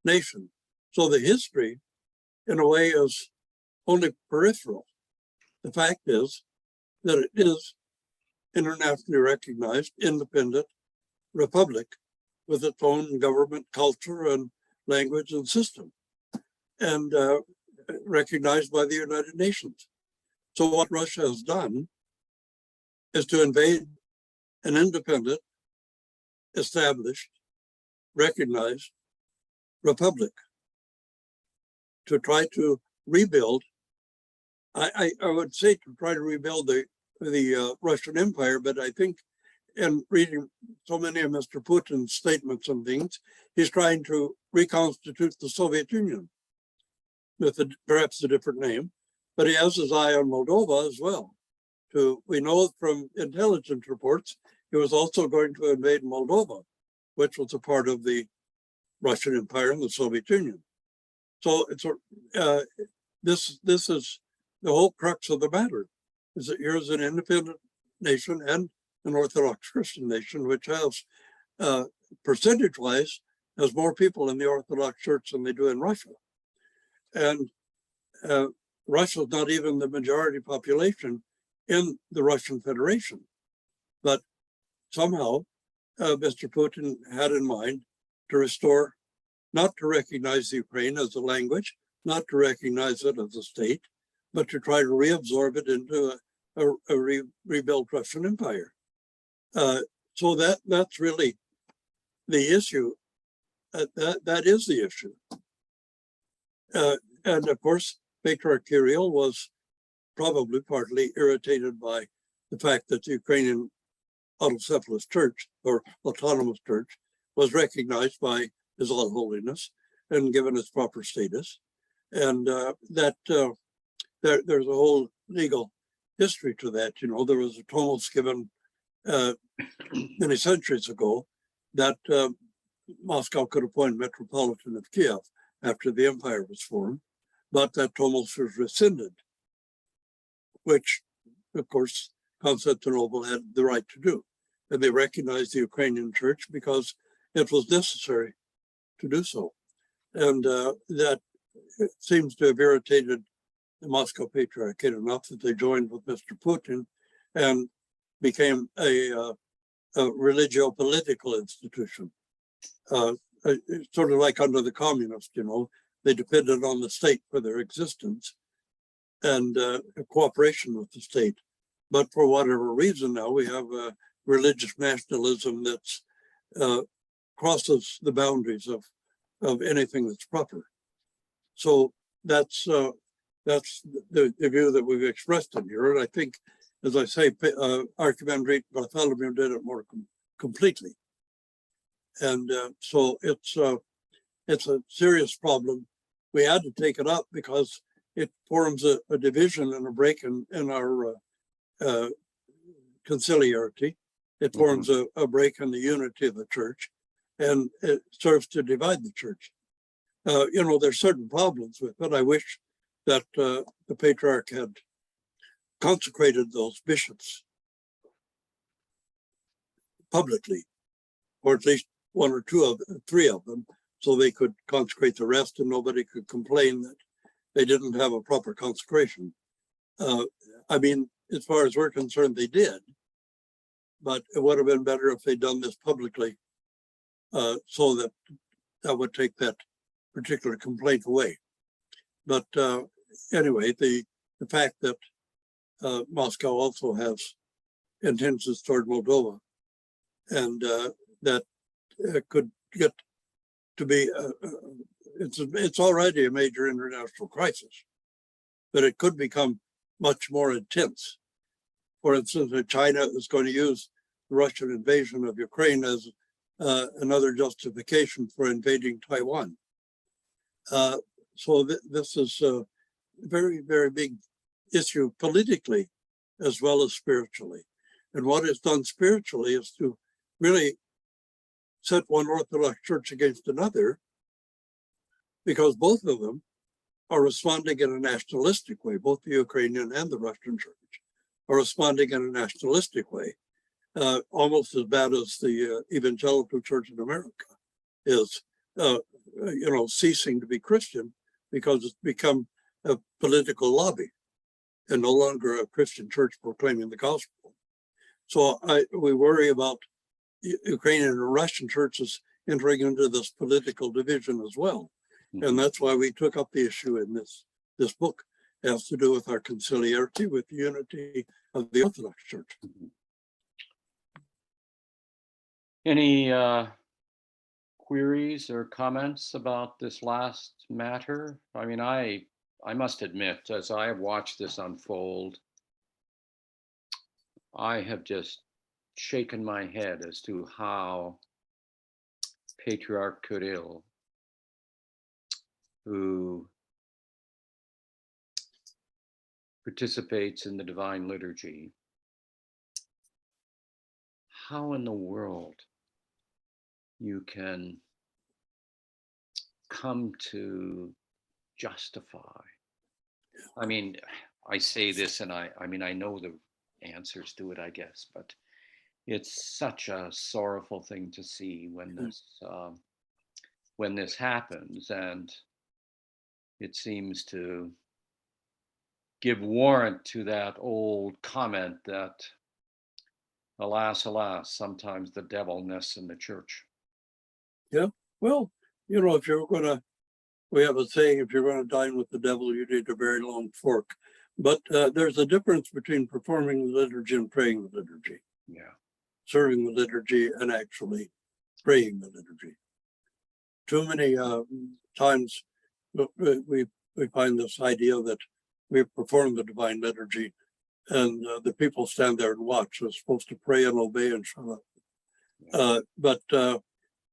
nation. So the history, in a way, is only peripheral. The fact is that it is internationally recognized independent republic with its own government, culture, and language and system, and recognized by the United Nations. So what Russia has done is to invade an independent, established, recognized republic to try to rebuild. I would say to try to rebuild the Russian Empire, but I think in reading so many of Mr. Putin's statements and things, he's trying to reconstitute the Soviet Union with perhaps a different name, but he has his eye on Moldova as well. We know from intelligence reports, he was also going to invade Moldova, which was a part of the Russian Empire and the Soviet Union. So it's this is the whole crux of the matter, is that here's an independent nation and an Orthodox Christian nation, which has, percentage-wise, has more people in the Orthodox Church than they do in Russia. And Russia is not even the majority population in the Russian Federation. But somehow, Mr. Putin had in mind to restore, not to recognize the Ukraine as a language, not to recognize it as a state, but to try to reabsorb it into a rebuilt Russian Empire. So that's really the issue. That is the issue. And of course, Patriarch Kirill was probably partly irritated by the fact that the Ukrainian autocephalous church or autonomous church was recognized by His All Holiness and given its proper status. And there's a whole legal history to that. You know, there was a tumult given many centuries ago that Moscow could appoint Metropolitan of Kiev after the empire was formed, but that tumult was rescinded, which, of course, Constantinople had the right to do. And they recognized the Ukrainian church because it was necessary to do so. And that seems to have irritated the Moscow Patriarchate enough that they joined with Mr. Putin and became a religio-political institution. Sort of like under the communists, you know, they depended on the state for their existence and cooperation with the state. But for whatever reason now, we have a religious nationalism that's crosses the boundaries of anything that's proper. So that's the view that we've expressed in here. And I think, as I say, Archimandrite Bartholomew did it more completely. And so it's a serious problem. We had to take it up because it forms a division and a break in our conciliarity. It forms a break in the unity of the church, and it serves to divide the church. You know, there's certain problems with it. I wish that the Patriarch had consecrated those bishops publicly, or at least one or three of them, so they could consecrate the rest and nobody could complain that they didn't have a proper consecration. I mean, as far as we're concerned, they did, but it would have been better if they'd done this publicly, so that would take that particular complaint away. But anyway, the fact that Moscow also has intentions toward Moldova, and that could get to be, it's already a major international crisis, but it could become much more intense For instance, that China is going to use the Russian invasion of Ukraine as another justification for invading Taiwan. So this is a very, very big issue politically as well as spiritually. And what is done spiritually is to really set one Orthodox church against another, because both of them are responding in a nationalistic way. Both the Ukrainian and the Russian church are responding in a nationalistic way, almost as bad as the evangelical church in America is, ceasing to be Christian because it's become a political lobby and no longer a Christian church proclaiming the gospel. So we worry about Ukrainian and Russian churches entering into this political division as well. And that's why we took up the issue in this book. It has to do with our conciliarity, with the unity of the Orthodox Church. Any queries or comments about this last matter? I mean, I must admit, as I have watched this unfold, I have just shaken my head as to how Patriarch Kirill, who participates in the Divine Liturgy, how in the world you can come to justify. I mean, I say this and I mean, I know the answers to it, I guess, but it's such a sorrowful thing to see when this happens, and it seems to give warrant to that old comment that, alas, alas, sometimes the devil nests in the church. Yeah, well, if you're going to, we have a saying, if you're going to dine with the devil, you need a very long fork. But there's a difference between performing the liturgy and praying the liturgy. Yeah. Serving the liturgy and actually praying the liturgy. Too many times we find this idea that we perform the divine liturgy and the people stand there and watch. They're supposed to pray and obey and shut up. But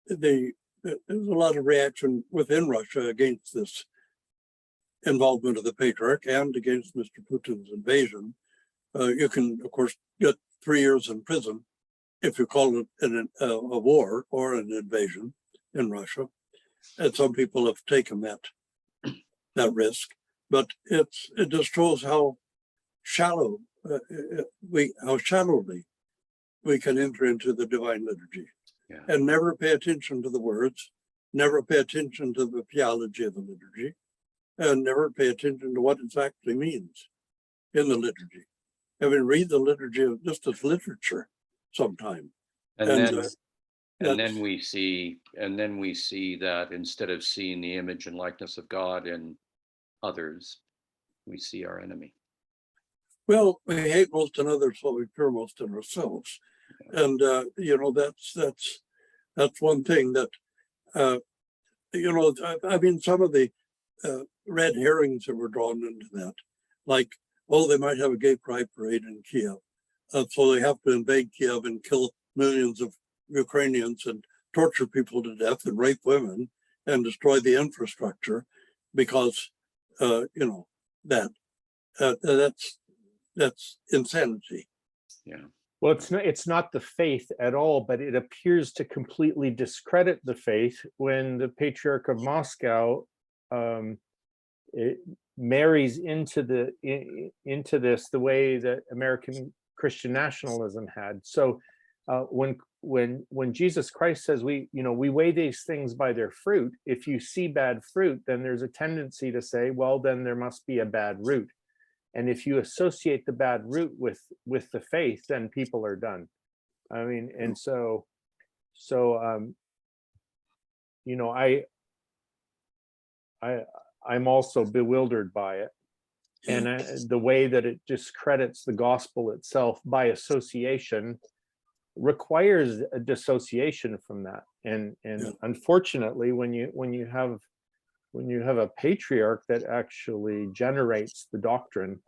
there's a lot of reaction within Russia against this involvement of the Patriarch and against Mr. Putin's invasion. You can, of course, get 3 years in prison if you call it a war or an invasion in Russia. And some people have taken that risk, but it just shows how shallowly we can enter into the divine liturgy. Yeah. And never pay attention to the words, never pay attention to the theology of the liturgy, and never pay attention to what it actually means in the liturgy. I mean, read the liturgy just as literature sometime. And then we see that instead of seeing the image and likeness of God in others, we see our enemy. Well, we hate most in others what we fear most in ourselves. Yeah. And that's one thing that I mean, some of the red herrings that were drawn into that, like, oh, they might have a gay pride parade in Kiev, so they have to invade Kiev and kill millions of Ukrainians and torture people to death and rape women and destroy the infrastructure because that's insanity. Yeah. Well, it's not the faith at all, but it appears to completely discredit the faith when the Patriarch of Moscow it marries into this the way that American Christian nationalism had. So when Jesus Christ says we weigh these things by their fruit, if you see bad fruit, then there's a tendency to say, well, then there must be a bad root. And if you associate the bad root with the faith, then people are done. I mean, and so I'm also bewildered by it, and the way that it discredits the gospel itself by association requires a dissociation from that. And unfortunately, when you have a patriarch that actually generates the doctrine,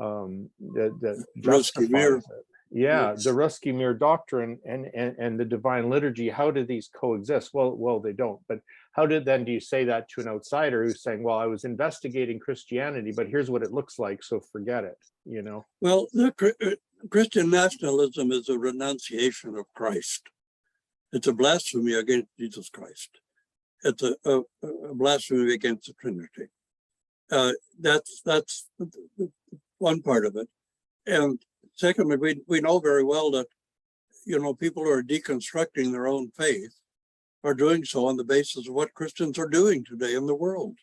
that Ruski Mir. justifies it. Yeah, the Ruski Mir doctrine and the divine liturgy. How do these coexist? Well, they don't. But how do you say that to an outsider who's saying, "Well, I was investigating Christianity, but here's what it looks like, so forget it." You know. Well, Christian nationalism is a renunciation of Christ. It's a blasphemy against Jesus Christ. It's a blasphemy against the Trinity. That's one part of it. And secondly, we know very well that, people who are deconstructing their own faith are doing so on the basis of what Christians are doing today in the world.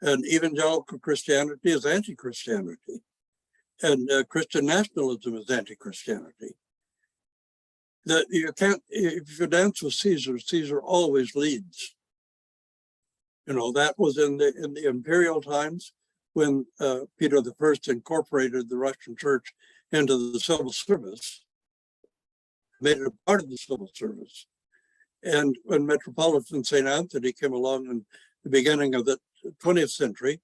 And evangelical Christianity is anti-Christianity. And Christian nationalism is anti-Christianity. That you can't, if you dance with Caesar, Caesar always leads. That was in the imperial times when Peter I incorporated the Russian church into the civil service, made it a part of the civil service. And when Metropolitan St. Anthony came along in the beginning of the 20th century,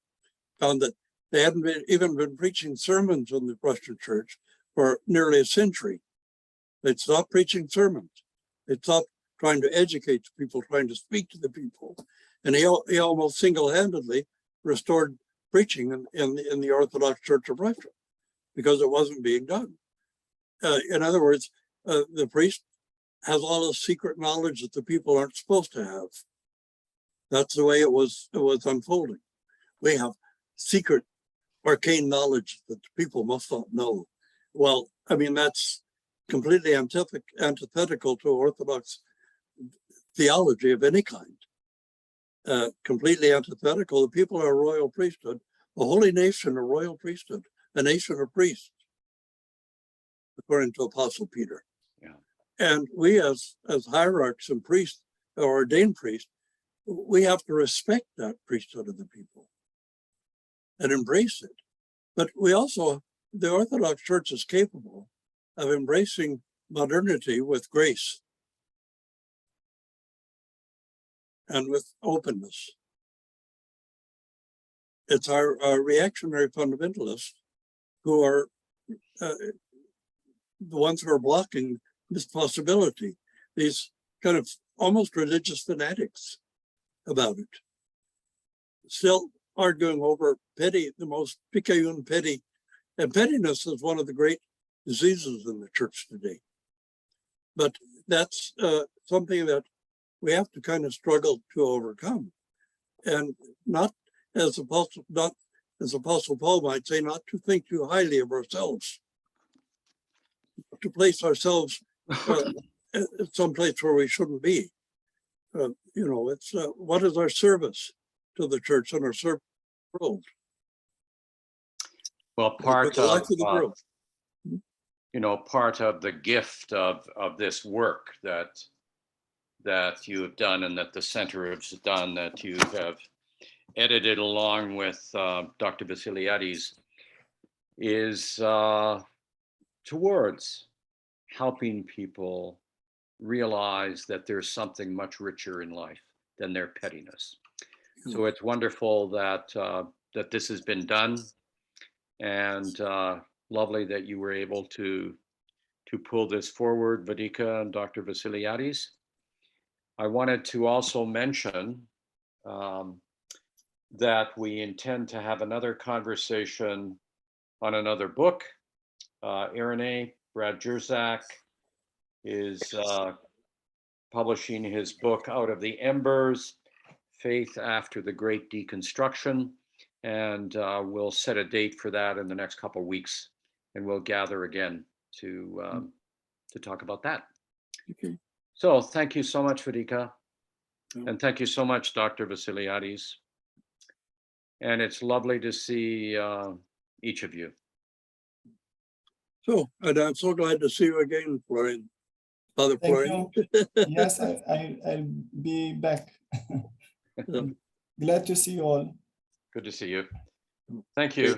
found that they hadn't even been preaching sermons in the Russian church for nearly a century. They'd stopped preaching sermons. They'd stopped trying to educate the people, trying to speak to the people. And he almost single-handedly restored preaching in the Orthodox Church of Russia because it wasn't being done. In other words, the priest has all the secret knowledge that the people aren't supposed to have. That's the way it was unfolding. We have secret arcane knowledge that the people must not know. Well, I mean, that's completely antithetical to Orthodox theology of any kind. Completely antithetical. The people are a royal priesthood, a holy nation, a royal priesthood, a nation of priests, according to Apostle Peter. Yeah. And we as hierarchs and priests, or ordained priests, we have to respect that priesthood of the people and embrace it. But we also, the Orthodox Church is capable of embracing modernity with grace and with openness. It's our reactionary fundamentalists who are the ones who are blocking this possibility, these kind of almost religious fanatics about it. Still arguing over the most picayune petty, and pettiness is one of the great diseases in the church today. But that's something that we have to kind of struggle to overcome, and not as Apostle Paul might say, not to think too highly of ourselves, to place ourselves at some place where we shouldn't be. It's what is our service to the church and our service to the world? Well, part The life of the world. Part of the gift of this work that you have done and that the center has done, that you have edited along with Dr. Vassiliadis, is towards helping people realize that there's something much richer in life than their pettiness. So it's wonderful that this has been done, and lovely that you were able to pull this forward, Vadika and Dr. Vassiliadis. I wanted to also mention that we intend to have another conversation on another book. Irene Brad Jerzak is publishing his book Out of the Embers, Faith After the Great Deconstruction. And we'll set a date for that in the next couple of weeks, and we'll gather again to talk about that. Okay. So thank you so much, Vadika. And thank you so much, Dr. Vassiliadis. And it's lovely to see each of you. So, and I'm so glad to see you again, Florian. Father Thank Florian. you. Yes, I'll be back. Glad to see you all. Good to see you. Thank you.